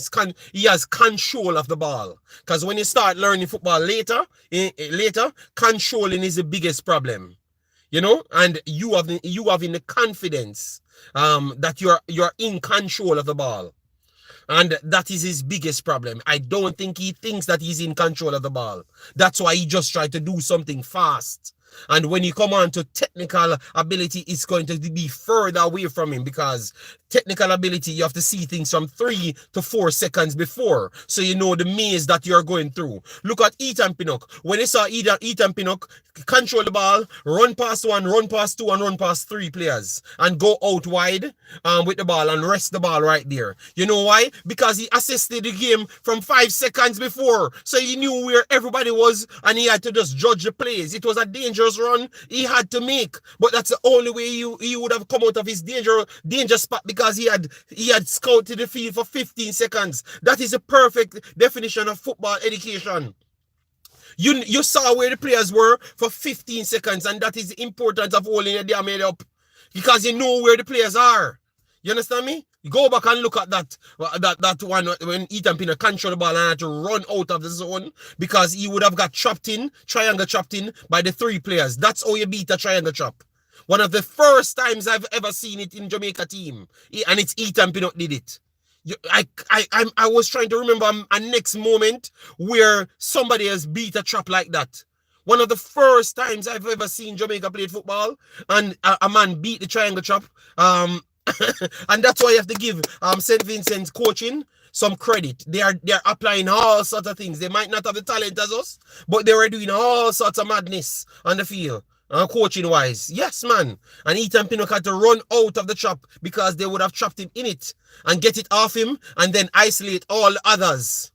has control of the ball. Because when you start learning football later, controlling is the biggest problem. You know, and you having the confidence that you're in control of the ball. And that is his biggest problem. I don't think he thinks that he's in control of the ball. That's why he just tried to do something fast. And when you come on to technical ability, it's going to be further away from him, because technical ability, you have to see things from 3 to 4 seconds before, so you know the maze that you're going through. Look at Ethan Pinnock. When you saw Ethan Pinnock control the ball, run past 1, run past 2, and run past 3 players, and go out wide with the ball and rest the ball right there. You know why? Because he assisted the game from 5 seconds before, so he knew where everybody was, and he had to just judge the plays. It was a dangerous run he had to make, but that's the only way he would have come out of his danger spot, because he had scouted the field for 15 seconds. That is a perfect definition of football education. You saw where the players were for 15 seconds, and that is the importance of holding your damn head up, because you know where the players are. You understand me? You go back and look at that one when Ethan Pinnock controlled the ball and had to run out of the zone, because he would have got triangle chopped in by the 3 players. That's how you beat a triangle chop. One of the first times I've ever seen it in Jamaica team, and it's Ethan Pinnock did it. I was trying to remember a next moment where somebody has beat a trap like that. One of the first times I've ever seen Jamaica play football, and a man beat the triangle trap. And that's why you have to give St. Vincent's coaching some credit. They are applying all sorts of things. They might not have the talent as us, but they were doing all sorts of madness on the field. Coaching wise, yes, man. And Ethan Pinnock had to run out of the trap, because they would have trapped him in it and get it off him, and then isolate all others,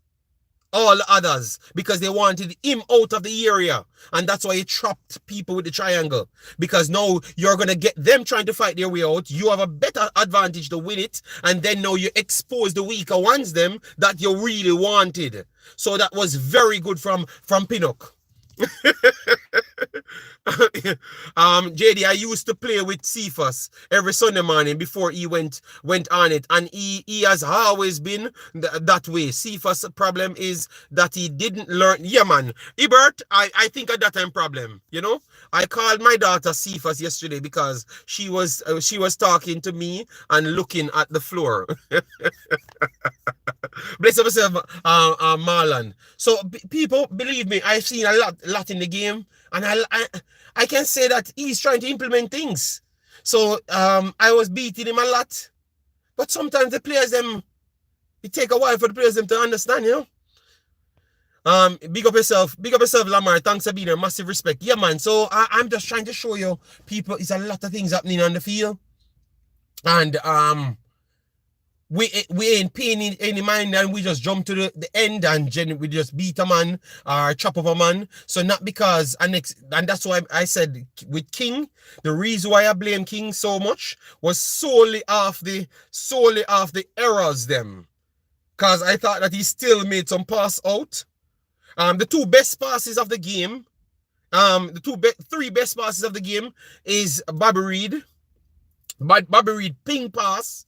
because they wanted him out of the area. And that's why he trapped people with the triangle, because now you're going to get them trying to fight their way out. You have a better advantage to win it, and then now you expose the weaker ones them that you really wanted. So that was very good from Pinnock. JD, I used to play with Cephas every Sunday morning before he went on it, and he has always been that way. Cephas' problem is that he didn't learn. Yeah, man. Ibert, I think at that time problem, you know. I called my daughter Cephas yesterday because she was talking to me and looking at the floor. Bless yourself, Marlon. So people, believe me, I've seen a lot in the game, and I can say that he's trying to implement things. So I was beating him a lot, but sometimes the players it take a while for the players to understand, you know. Big up yourself, Lamar. Thanks for being here. Massive respect. Yeah, man. So I'm just trying to show you people, it's a lot of things happening on the field, and we ain't paying any mind, and we just jump to the end, and we just beat a man or chop up a man. So not because, and that's why I said with King, the reason why I blame King so much was solely off the errors them, because I thought that he still made some pass out. The 2 best passes of the game, the 3 best passes of the game is Bobby Reed. Bobby Reed ping pass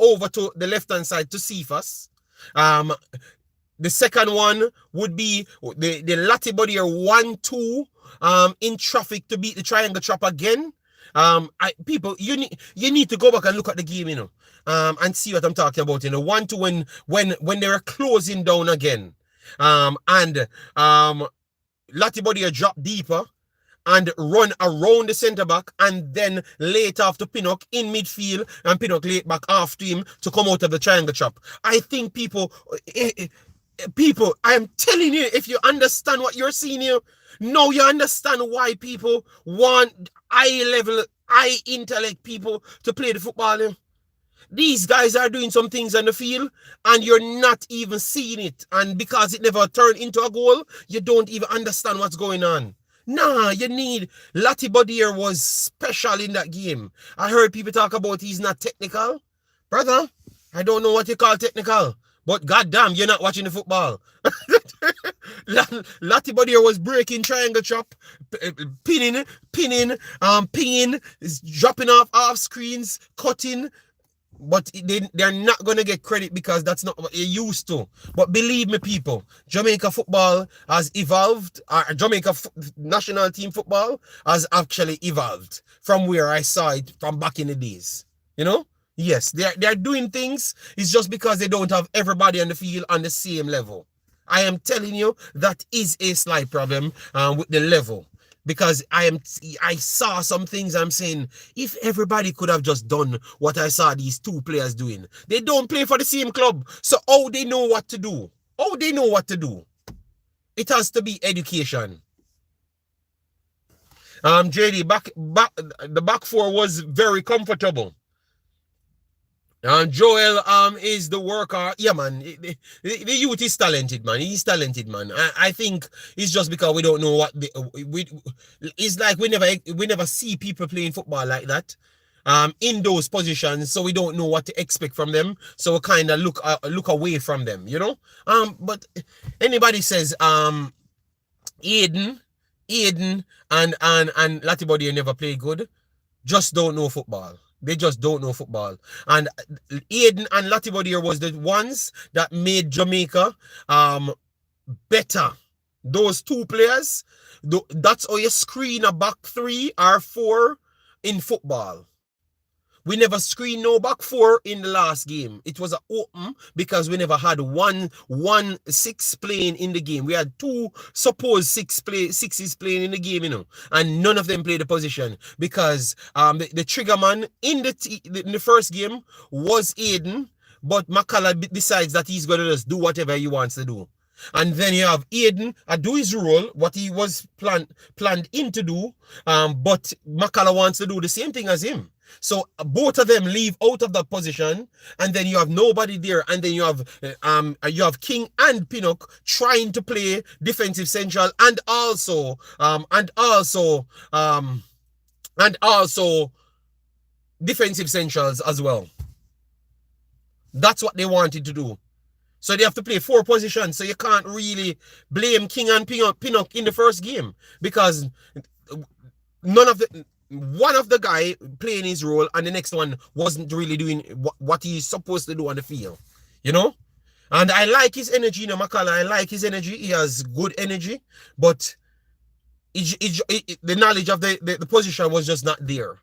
over to the left-hand side to Cephas. The second one would be the Latte Body 1-2 in traffic to beat the triangle trap again. People, you need to go back and look at the game, you know, and see what I'm talking about. You know, 1-2 when they were closing down again. And Latte Body drop deeper and run around the centre back, and then late after Pinnock in midfield, and Pinnock late back after him to come out of the triangle trap. I think people, I am telling you, if you understand what you're seeing here, now you understand why people want high intellect people to play the football here. These guys are doing some things on the field, and you're not even seeing it. And because it never turned into a goal, you don't even understand what's going on. Nah, you need Lati Bodier was special in that game. I heard people talk about he's not technical. Brother, I don't know what you call technical. But goddamn, you're not watching the football. Lati Bodier was breaking triangle chop, pinning, pinging, dropping off screens, cutting, but they're not going to get credit because that's not what you're used to. But believe me, people, Jamaica football has evolved. Jamaica national team football has actually evolved from where I saw it from back in the days. You know? Yes, they're doing things. It's just because they don't have everybody on the field on the same level. I am telling you, that is a slight problem with the level. Because I saw some things. I'm saying, if everybody could have just done what I saw these two players doing. They don't play for the same club. So how they know what to do? How they know what to do? It has to be education. JD, the back four was very comfortable. Joel is the worker. Yeah, man. The youth is talented, man. He's talented, man. I think it's just because we don't know what it's like we never see people playing football like that. In those positions, so we don't know what to expect from them. So we kind of look away from them, you know. But anybody says Aiden and Latibody never play good, just don't know football. They just don't know football. And Aiden and Latibody was the ones that made Jamaica better. Those two players, that's how you screen a back 3 or 4 in football. We never screened no back 4 in the last game. It was an open because we never had one 6 playing in the game. We had 2 supposed 6s playing in the game, you know, and none of them played the position because the trigger man in the first game was Aiden, but Makala decides that he's going to just do whatever he wants to do. And then you have Aiden do his role, what he was planned in to do, but Makala wants to do the same thing as him. So both of them leave out of that position, and then you have nobody there, and then you have King and Pinnock trying to play defensive central and also defensive centrals as well. That's what they wanted to do. So they have to play 4 positions. So you can't really blame King and Pinnock in the first game because one of the guy playing his role and the next one wasn't really doing what he's supposed to do on the field, you know. And I like his energy, you know, Makala. I like his energy. He has good energy, but the knowledge of the position was just not there.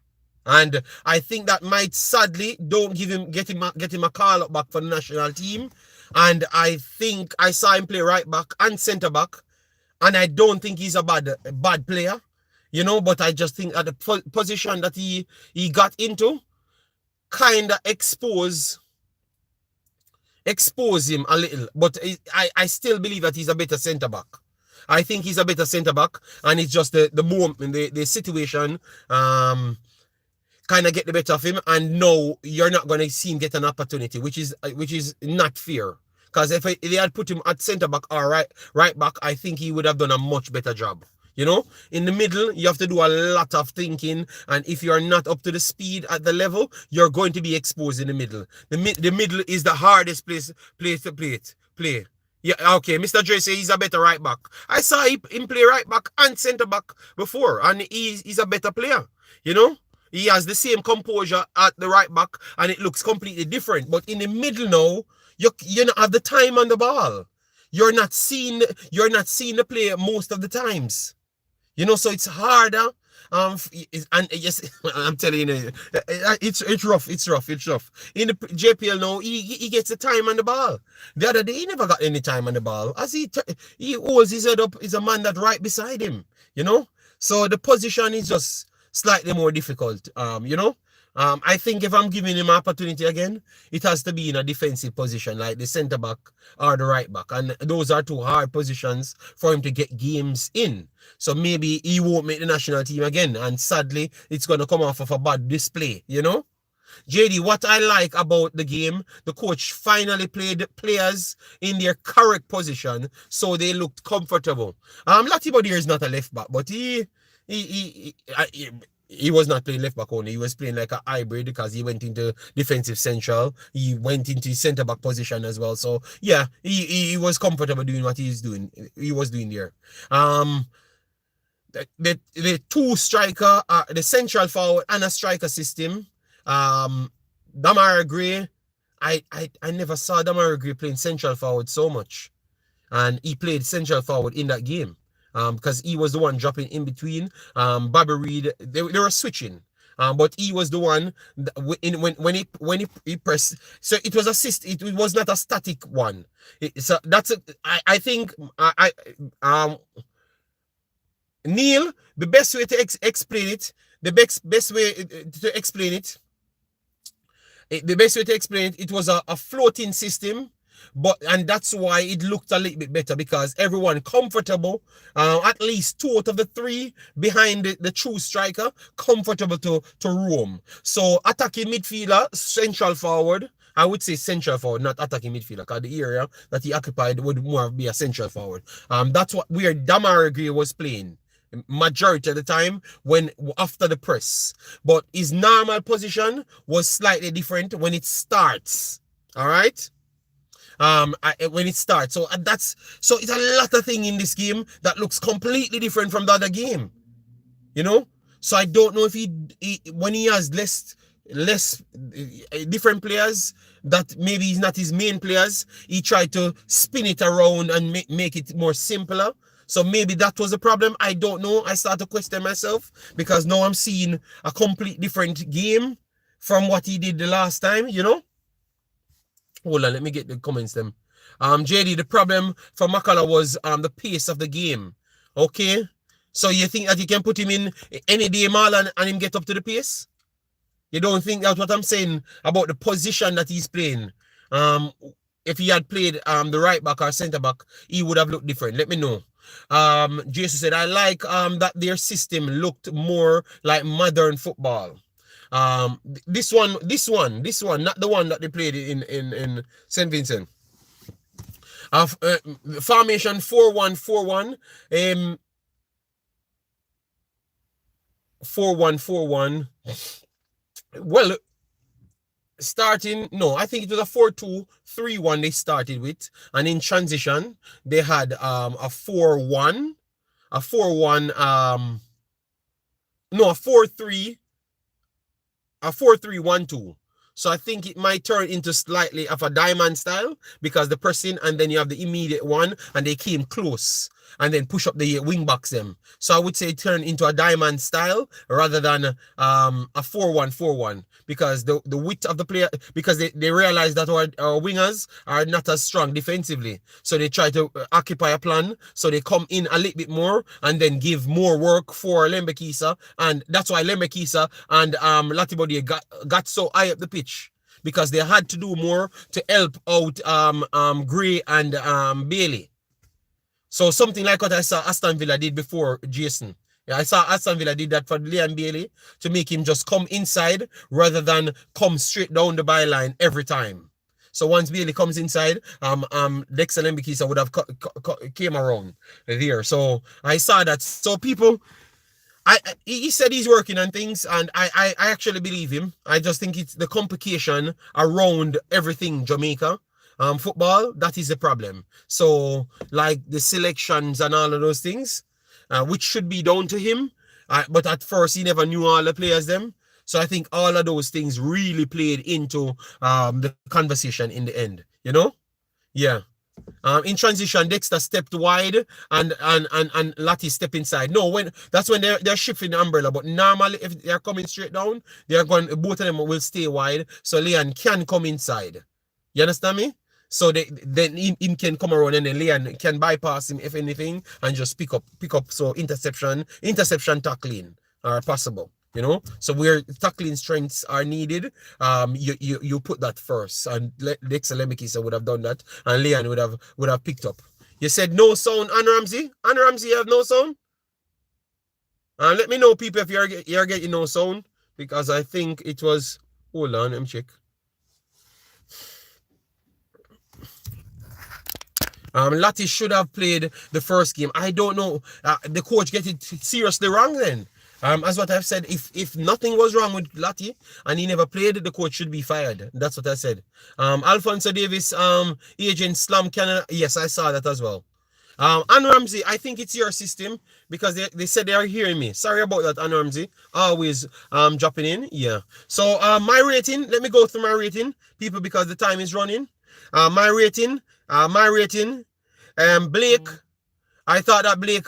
And I think that might sadly don't get him a call up back for the national team. And I think I saw him play right back and centre back, and I don't think he's a bad player. You know, but I just think at the position that he got into, kind of expose him a little. But I still believe that he's a better centre-back. I think he's a better centre-back, and it's just the moment, the situation kind of get the better of him, and no, you're not going to see him get an opportunity, which is not fair. Because if they had put him at centre-back or right back, I think he would have done a much better job. You know, in the middle, you have to do a lot of thinking. And if you're not up to the speed at the level, you're going to be exposed in the middle. The middle is the hardest place to play. Yeah, okay, Mr. Dre says he's a better right back. I saw him play right back and centre back before, and he's a better player. You know, he has the same composure at the right back, and it looks completely different. But in the middle now, you don't have the time on the ball. You're not seeing the play most of the times. You know, so it's harder. And yes, I'm telling you, it's rough. In the JPL now, he gets the time on the ball. The other day, he never got any time on the ball. As he holds his head up, is a man that right beside him. You know, so the position is just slightly more difficult. You know. I think if I'm giving him an opportunity again, it has to be in a defensive position, like the centre back or the right back. And those are 2 hard positions for him to get games in. So maybe he won't make the national team again. And sadly, it's going to come off of a bad display, you know? JD, what I like about the game, the coach finally played players in their correct position, so they looked comfortable. Latibo is not a left back, but he was not playing left back only. He was playing like a hybrid because he went into defensive central. He went into centre back position as well. So yeah, he was comfortable doing what he's doing. He was doing there. The two striker, the central forward and a striker system. Damara Gray, I never saw Damara Gray playing central forward so much, and he played central forward in that game. Because he was the one dropping in between. Bobby Reed, they were switching. But he was the one that when he pressed. So it was a system. It was not a static one. So that's I think Neil, the best way to explain it, the best way to explain it, it was a floating system. And that's why it looked a little bit better, because everyone comfortable, at least 2 out of the 3 behind the true striker, comfortable to roam. So attacking midfielder, central forward, I would say central forward, not attacking midfielder, because the area that he occupied would more be a central forward. That's where Damara Gray was playing majority of the time when after the press. But his normal position was slightly different when it starts. All right. When it starts. So it's a lot of thing in this game that looks completely different from the other game. You know? So I don't know if he when he has less different players that maybe he's not his main players, he tried to spin it around and make it more simpler. So maybe that was the problem. I don't know. I start to question myself, because now I'm seeing a complete different game from what he did the last time, you know? Hold on, let me get the comments then. JD, the problem for Makala was the pace of the game. Okay? So you think that you can put him in any day mall and him get up to the pace? You don't think that's what I'm saying about the position that he's playing? If he had played the right back or centre back, he would have looked different. Let me know. Jason said, I like that their system looked more like modern football. This one, not the one that they played in St. Vincent. Formation 4-1-4-1. 4-1-4-1. Well, I think it was a 4-2-3-1 they started with, and in transition they had a 4-1, a 4-1, a 4-3. A 4-3-1-2. So I think it might turn into slightly of a diamond style, because the person and then you have the immediate one and they came close and then push up the wing backs them. So I would say turn into a diamond style rather than a 4-1-4-1, because the width of the player, because they realize that our wingers are not as strong defensively. So they try to occupy a plan. So they come in a little bit more and then give more work for Lembekisa. And that's why Lembekisa and Latibody got so high up the pitch, because they had to do more to help out Gray and Bailey. So something like what I saw Aston Villa did before, Jason. Yeah, I saw Aston Villa did that for Leon Bailey to make him just come inside rather than come straight down the byline every time. So once Bailey comes inside, Dexter Lembekisa would have came around there. So I saw that. So people, he said he's working on things, and I actually believe him. I just think it's the complication around everything Jamaica. Football, that is the problem. So like the selections and all of those things, which should be down to him, but at first he never knew all the players them. So I think all of those things really played into the conversation in the end, you know? Yeah. In transition, Dexter stepped wide and Lati step inside. No, that's when they're shifting the umbrella. But normally, if they're coming straight down, both of them will stay wide, so Leon can come inside. You understand me? So then him can come around, and then Leon can bypass him if anything and just pick up. So interception tackling are possible. You know, so where tackling strengths are needed, you put that first, and Dexter Lembekisa would have done that, and Leon would have picked up. You said no sound, Anne Ramsey. Anne Ramsey, you have no sound. Let me know, people, if you're getting no sound, because I think it was Hold on, let me check. Lati should have played the first game. I don't know. The coach get it seriously wrong then. As what I've said, if nothing was wrong with Lati and he never played, the coach should be fired. That's what I said. Alfonso Davis, agent Slam Canada. Yes, I saw that as well. And Ramsey, I think it's your system because they said they are hearing me. Sorry about that, and Ramsey. Always dropping in. Yeah. So my rating, let me go through my rating, people, because the time is running. My rating, Blake. I thought that Blake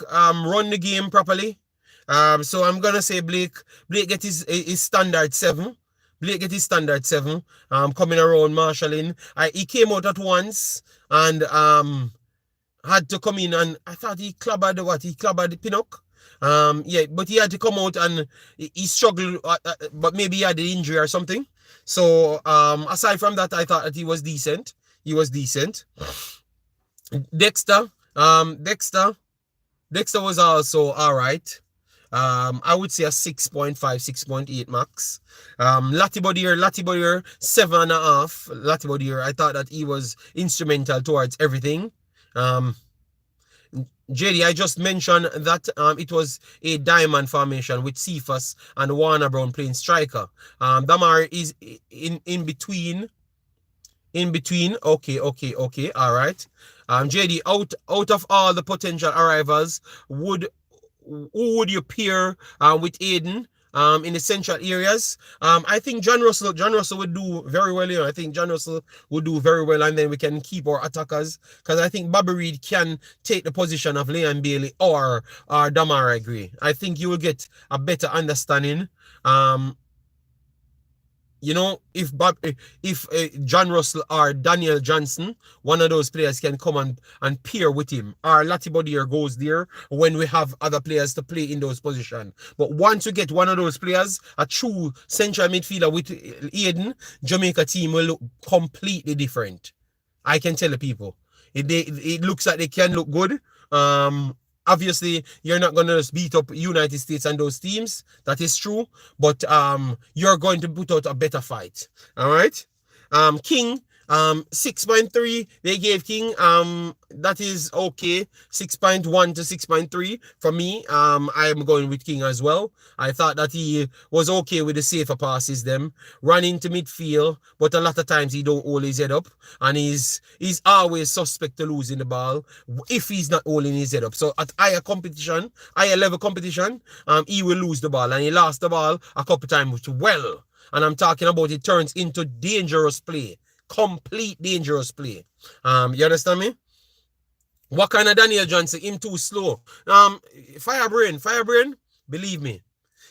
run the game properly. So I'm gonna say Blake get his standard 7. Blake get his standard 7. Coming around marshalling. He came out at once and had to come in, and I thought he clobbered the Pinnock. Yeah, but he had to come out and he struggled, but maybe he had an injury or something. So aside from that, I thought that he was decent. Dexter was also all right. I would say a 6.5, 6.8 max. Latibodier, 7.5. Latibodier, I thought that he was instrumental towards everything. JD, I just mentioned that it was a diamond formation with Cephas and Warner Brown playing striker. Damar is in between. Okay, all right. JD, out of all the potential arrivals, who would you pair with Aiden in the central areas? I think John Russell would do very well here. I think John Russell would do very well, and then we can keep our attackers, because I think Bobby Reed can take the position of Leon Bailey or Damara Gray. I think you will get a better understanding. You know, if John Russell or Daniel Johnson, one of those players, can come and pair with him, or Latibodier goes there when we have other players to play in those positions. But once you get one of those players, a true central midfielder with Aiden, Jamaica team will look completely different. I can tell the people. It looks like they can look good. Obviously, you're not going to just beat up United States and those teams. That is true. But you're going to put out a better fight. All right? King, 6.3. They gave King. That is okay. 6.1 to 6.3. For me, I'm going with King as well. I thought that he was okay with the safer passes, them. Run into midfield, but a lot of times he don't hold his head up. And he's always suspect to losing the ball if he's not holding his head up. So at higher level competition, he will lose the ball. And he lost the ball a couple times well. And I'm talking about it turns into dangerous play. Complete dangerous play. You understand me? What kind of Daniel Johnson? Him too slow. Firebrain, believe me.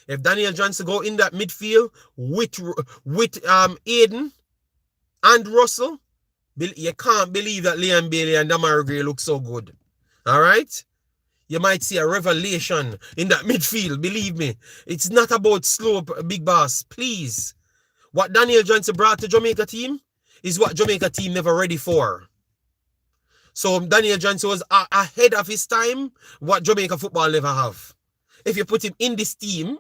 If Daniel Johnson go in that midfield with Aiden and Russell, you can't believe that Liam Bailey and Damar Gray look so good. All right? You might see a revelation in that midfield. Believe me. It's not about slow, big boss. Please. What Daniel Johnson brought to Jamaica team is what Jamaica team never ready for. So Daniel Johnson was ahead of his time, what Jamaica football never have. If you put him in this team,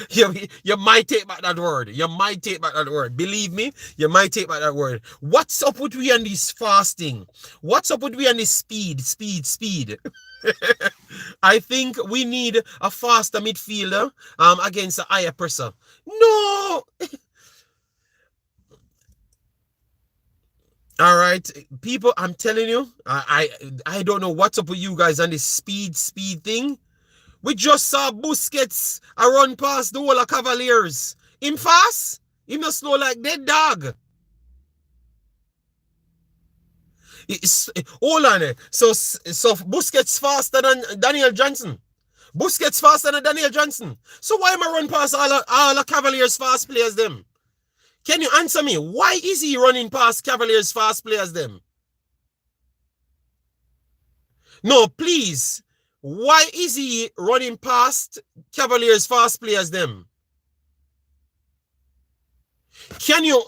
you might take back that word. Believe me, you might take back that word. What's up with we on this fasting? What's up with we on this speed? I think we need a faster midfielder against a higher presser. No! All right, people, I'm telling you, I don't know what's up with you guys on this speed thing. We just saw Busquets run past the whole of Cavaliers. Him fast? Him not slow like dead dog. Hold on. So Busquets faster than Daniel Johnson. So why am I run past all the Cavaliers fast players them? Can you answer me? Why is he running past Cavaliers fast players them? No, please. Why is he running past Cavaliers fast players them? Can you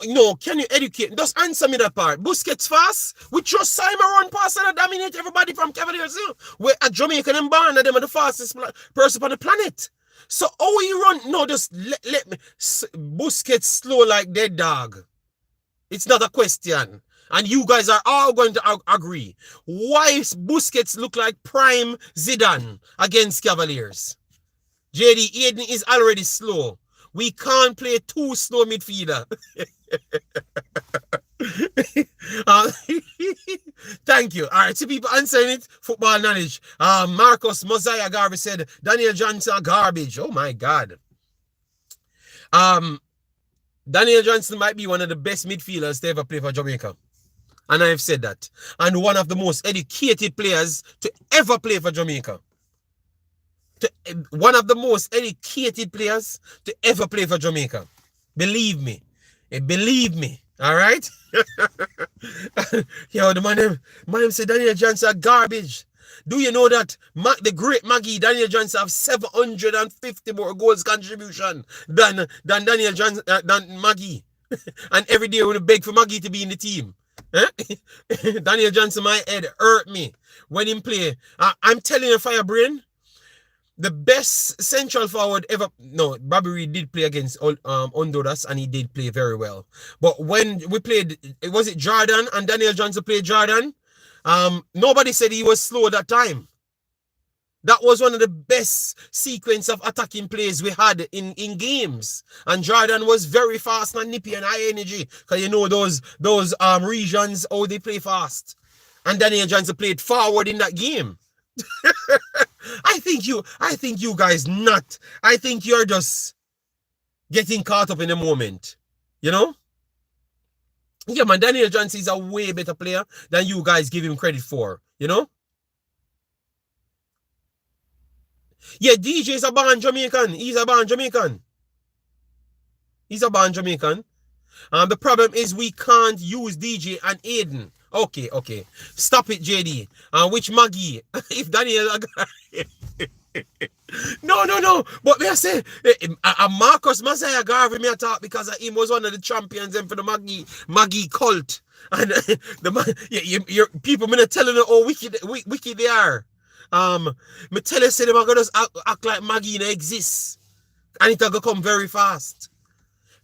educate? Just answer me that part. Busquets fast? We just saw him run past and dominate everybody from Cavaliers. We're at Jamaica and born, them are the fastest person on the planet. So how you run? No, just let me. Busquets slow like dead dog. It's not a question. And you guys are all going to agree. Why Busquets look like prime Zidane against Cavaliers? JD, Aiden is already slow. We can't play two slow midfielder. Thank you. All right, so people answering it. Football knowledge. Marcus Mosiah Garvey said Daniel Johnson garbage. Oh my God. Daniel Johnson might be one of the best midfielders to ever play for Jamaica. And I've said that. And one of the most educated players to ever play for Jamaica. One of the most educated players to ever play for Jamaica. Believe me. Believe me. All right? Yo, the man said Daniel Johnson garbage. Do you know that the great Maggie, Daniel Johnson, have 750 more goals contribution than Daniel Johnson, than Maggie. And every day we beg for Maggie to be in the team. Daniel Johnson, my head hurt me when he play. I'm telling you, Firebrain, the best central forward ever. No, Bobby Reed did play against Honduras, and he did play very well. But when we played, was it Jordan and Daniel Johnson played Jordan? Nobody said he was slow that time. That was one of the best sequence of attacking plays we had in games. And Jordan was very fast and nippy and high energy. Because you know those regions, how they play fast. And Daniel Johnson played forward in that game. I think you guys not. I think you're just getting caught up in the moment. You know? Yeah, man, Daniel Johnson is a way better player than you guys give him credit for. You know? Yeah, DJ is a born Jamaican. He's a born Jamaican. He's a born Jamaican. The problem is we can't use DJ and Aiden. Okay. Stop it, JD. Which Maggie? If Daniel... No. But me I say, Marcus Mosiah Garvey me I talk because he was one of the champions for the Maggie cult. And your people me not telling you how wicked they are. Me tell you say them are gonna just act like Maggie no exists. And it'll come very fast.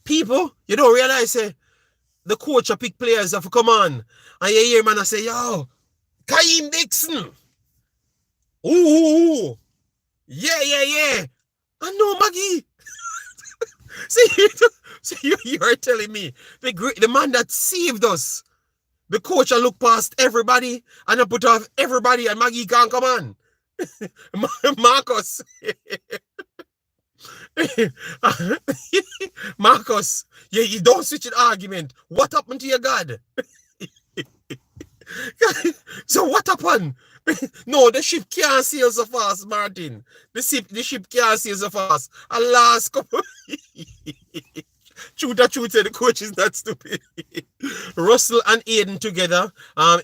People, you don't realize the coach will pick players that come on. And you hear man I say, yo, Kaim Dixon. Ooh. Yeah. I know Maggie. See, you are telling me the man that saved us. The coach will look past everybody and I put off everybody and Maggie can't come on. Marcus. Marcus, you don't switch an argument. What happened to your God? So what happened? No, the ship can't sail so fast, Martin. The ship can't sail so fast. Alas, couple. Truth, the coach is not stupid. Russell and Aiden together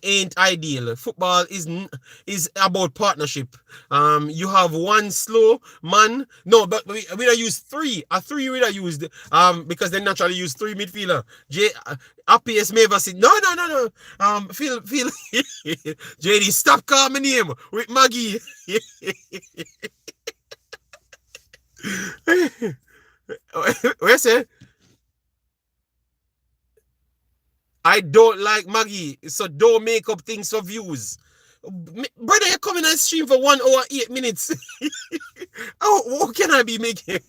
ain't ideal. Football is about partnership. You have one slow man. No, but we don't use three. A three we don't use because they naturally use three midfielder. APS Maver said, no. Phil, JD, stop calling my name with Maggie. What you say? I don't like Maggie, so don't make up things for views. Brother, you're coming on stream for 1 hour, 8 minutes. What can I be making?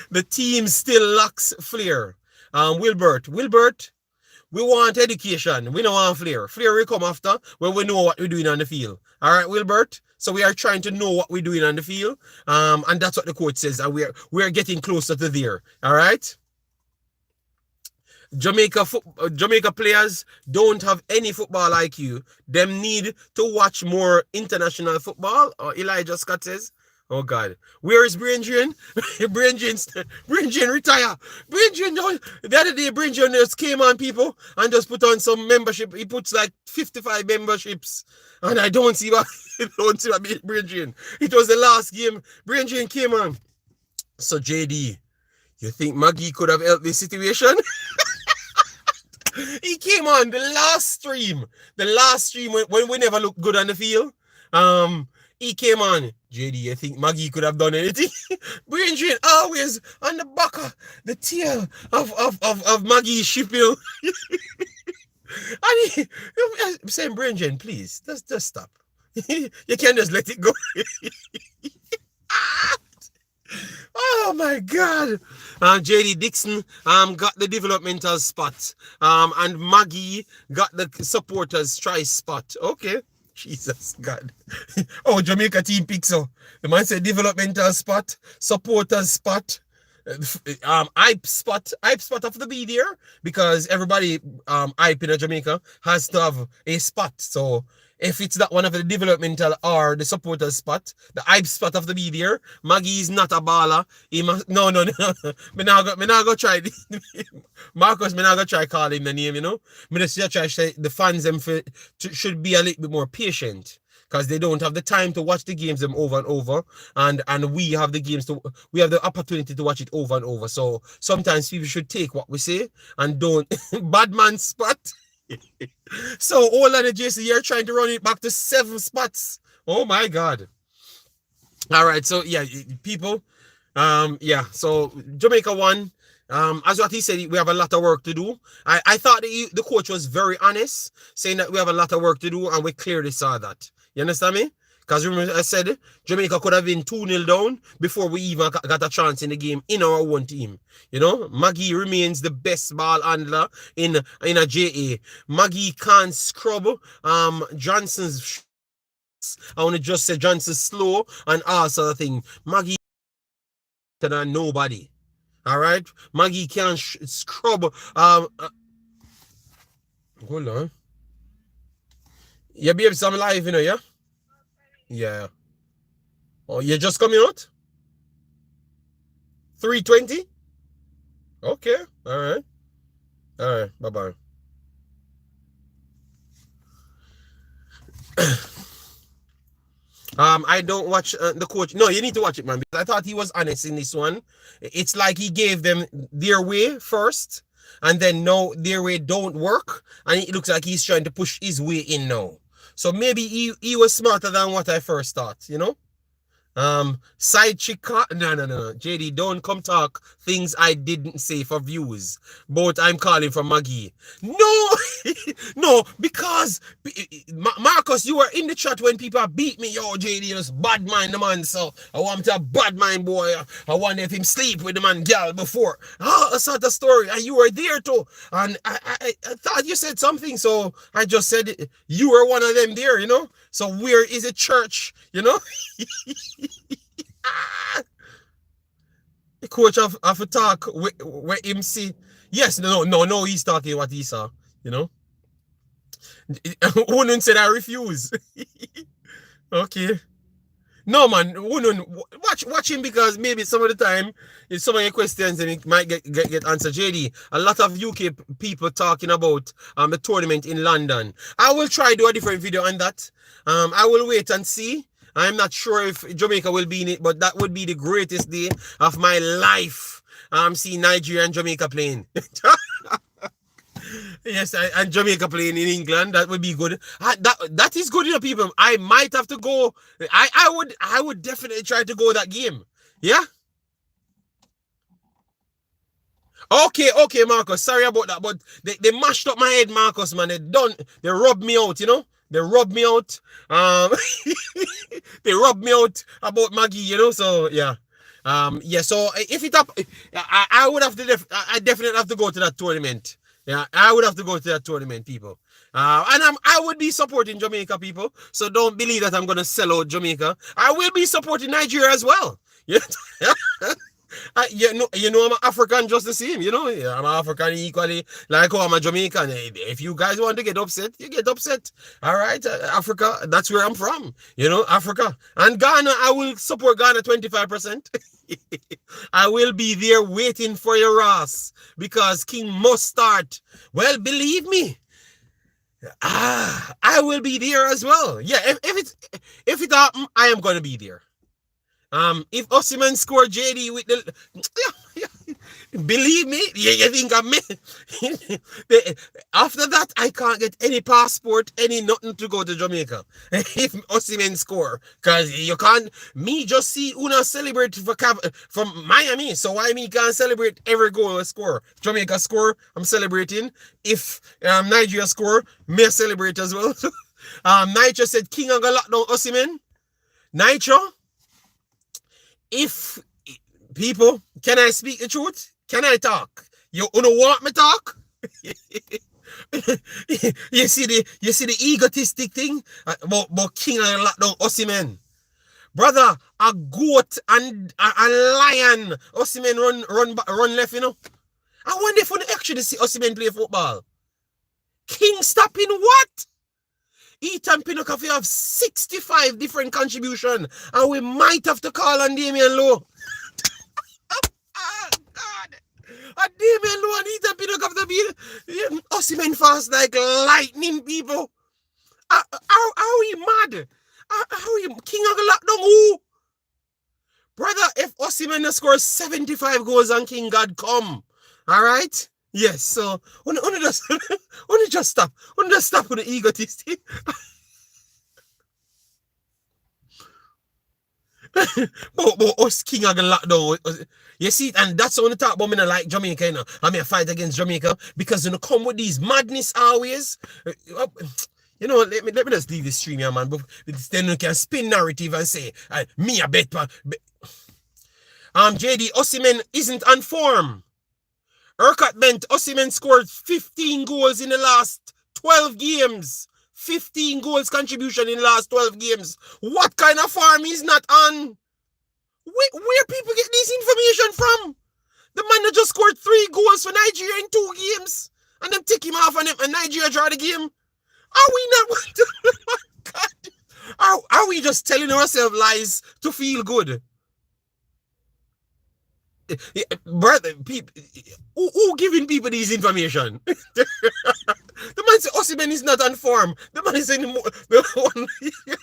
The team still lacks flair. Wilbert, we want education. We don't want flair. Flair will come after when we know what we're doing on the field. All right, Wilbert? So we are trying to know what we're doing on the field. And that's what the coach says. And we're getting closer to there. All right? Jamaica players don't have any football IQ. Them need to watch more international football. Or Elijah Scott says, oh God, where is Brain Drain? Brain Drain retire. Brain Drain, the other day Brain Drain just came on people and just put on some membership. He puts like 55 memberships. And I don't see what Brain Drain. It was the last game. Brain Drain came on. So JD, you think Maggie could have helped this situation? He came on the last stream when we never looked good on the field. He came on. JD, you think Maggie could have done anything? Brain drain always on the back of the tail of Maggie's ship, you know. And I'm saying, Brain drain, please, just stop. You can't just let it go. Oh my God. JD Dixon got the developmental spot. And Maggie got the supporters try spot. Okay. Jesus God. Oh, Jamaica team picks up. The man said developmental spot, supporters spot. Hype spot have to be there because everybody hype in Jamaica has to have a spot. So if it's that one of the developmental or the supporter spot, the hype spot have to be there. Maggie is not a baller. No. Me not go try Marcus, me not go try calling the name, you know. Me just try say the fans them should be a little bit more patient, because they don't have the time to watch the games them over and over, and we have we have the opportunity to watch it over and over. So sometimes people should take what we say and don't bad man spot. So all of the JC here trying to run it back to 7 spots. Oh my God. All right, so yeah, people, yeah, so Jamaica won. As what he said, we have a lot of work to do. I thought the coach was very honest, saying that we have a lot of work to do, and we clearly saw that. You understand me? Because remember I said Jamaica could have been 2-0 down before we even got a chance in the game in our own team. You know, Maggie remains the best ball handler in a JA. Maggie can't scrub Johnson's. I want to just say Johnson's slow and all sort of thing. Maggie than nobody. All right, Maggie can't scrub. Hold on. You be some live, you know, yeah? Yeah. Oh, you're just coming out? 3:20? Okay. All right. All right. Bye-bye. I don't watch the coach. No, you need to watch it, man. Because I thought he was honest in this one. It's like he gave them their way first, and then no, their way don't work, and it looks like he's trying to push his way in now. So maybe he was smarter than what I first thought, you know? Side chick, no. JD, don't come talk things I didn't say for views. But I'm calling for Maggie. No, no, because Marcus, you were in the chat when people beat me. Yo, JD, just bad mind the man. So I want to bad mind boy. I want if him sleep with the man girl before. I saw the story, and you were there too. And I thought you said something, so I just said it. You were one of them there, you know. So where is it, church? You know. The coach of a talk where him see. Yes, no, he's talking what he saw, you know. Wouldn't say I refuse. Okay. No man, watch him, because maybe some of the time, if some of your questions and it might get answered. JD, a lot of UK people talking about the tournament in London. I will try to do a different video on that. I will wait and see. I'm not sure if Jamaica will be in it, but that would be the greatest day of my life. Seeing Nigeria and Jamaica playing. Yes, and Jamaica playing in England, that would be good. That is good, you know, people. I might have to go. I would definitely try to go that game. Yeah. Okay, Marcus. Sorry about that, but they mashed up my head, Marcus, man. They rubbed me out, you know. They rubbed me out. They rubbed me out about Maggie, you know. So yeah. Yeah. So if it up, I would have to. I definitely have to go to that tournament. Yeah, I would have to go to that tournament, people. And I would be supporting Jamaica, people. So don't believe that I'm gonna sell out Jamaica. I will be supporting Nigeria as well. Yeah. You know, I'm an African just the same, you know. I'm an African equally, like I'm a Jamaican. If you guys want to get upset, you get upset. All right, Africa, that's where I'm from, you know, Africa. And Ghana, I will support Ghana 25%. I will be there waiting for your ass, because King must start. Well, believe me, I will be there as well. Yeah, if it happen, I am gonna be there. If Osimhen score JD with the Believe me, you think I'm me? After that, I can't get any passport, any nothing to go to Jamaica. If Osimhen score. Because you can't, me just see Una celebrate from Miami. So why me can't celebrate every goal I score? Jamaica score, I'm celebrating. If Nigeria score, me celebrate as well. Nitro said King and go lock down Osimhen. Nitro, if people, can I speak the truth? Can I talk? You wanna want me talk? you see the egotistic thing about King and lock down Osimhen. Brother, a goat and a lion. Osimhen run left, you know. I wonder if we actually see Osimhen play football. King stopping what? Ethan Pinocchio have 65 different contributions, and we might have to call on Damian Lowe. Oh, God. And Damian Lowe and Ethan Pinocchio have to be Osimhen fast like lightning, people. Are we mad? Are we King of the lockdown? Who? Brother, if Osimhen scores 75 goals and King God come, all right? Yes, so only just stop with the egotist. but us King of the lockdown. You see, and that's on the talk about me not like Jamaica, you know. I mean, I fight against Jamaica because you know come with these madness always. You know, let me just leave this stream here, man. But then you can spin narrative and say, me a bet. JD, Osimhen isn't on form. Urquhart Bent, Osimhen scored 15 goals in the last 12 games. 15 goals contribution in the last 12 games. What kind of form is not on? Where people get this information from? The man that just scored 3 goals for Nigeria in 2 games. And then take him off and Nigeria draw the game. Are we not? God. Are we just telling ourselves lies to feel good? Brother, people, who giving people this information? The man said Osimhen is not on form. The man is saying,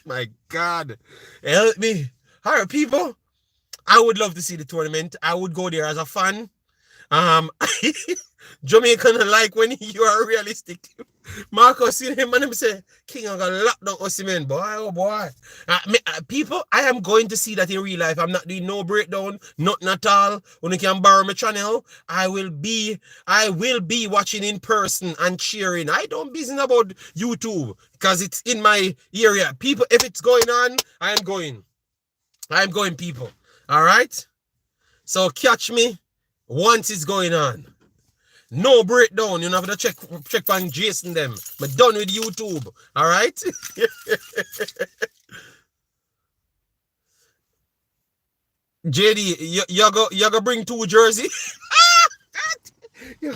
my God, help me. All right, people, I would love to see the tournament. I would go there as a fan. Jamaican like when you are realistic. Marcus see him and him say, King, I'm gonna lock down Osimhen, boy, oh boy. People, I am going to see that in real life. I'm not doing no breakdown, nothing at all. When you can borrow my channel, I will be watching in person and cheering. I don't business about YouTube because it's in my area. People, if it's going on, I'm going, people. All right. So catch me once it's going on. No breakdown. You don't have to check on Jason them. I'm done with YouTube. All right? JD, you go bring 2 jersey? Me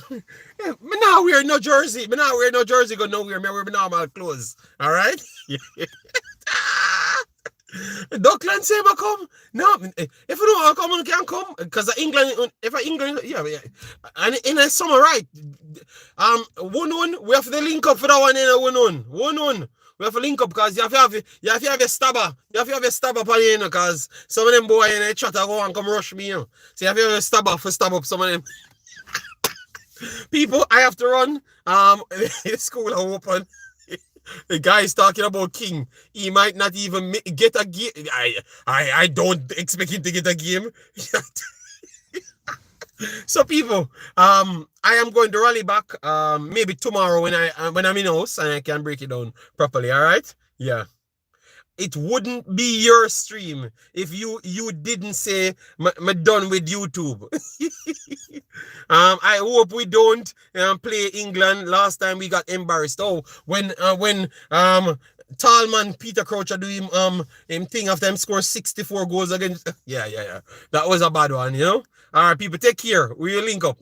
now wear no jersey. Me now wear no jersey go nowhere. Me wear my normal clothes. All right? Duckland say I come. No, if you don't want to come, you can come. Because England, yeah. And in the summer, right? 1-1, we have to link up for that one in a 1-1. We have to link up because you have to have a stabber. You have to have a stabber on you, because some of them boys in the chat go and come rush me, you know. So you have to have a stabber for stab up some of them. People, I have to run. The school are open. The guy is talking about King. He might not even get a game. I don't expect him to get a game. So people, I am going to rally back maybe tomorrow when I'm in house and I can break it down properly. All right? Yeah. It wouldn't be your stream if you didn't say I'm done with YouTube. I hope we don't play England. Last time we got embarrassed. Oh, when Tallman Peter Crouch do him thing after him score 64 goals against. Yeah. That was a bad one, you know. All right, people, take care. We'll link up.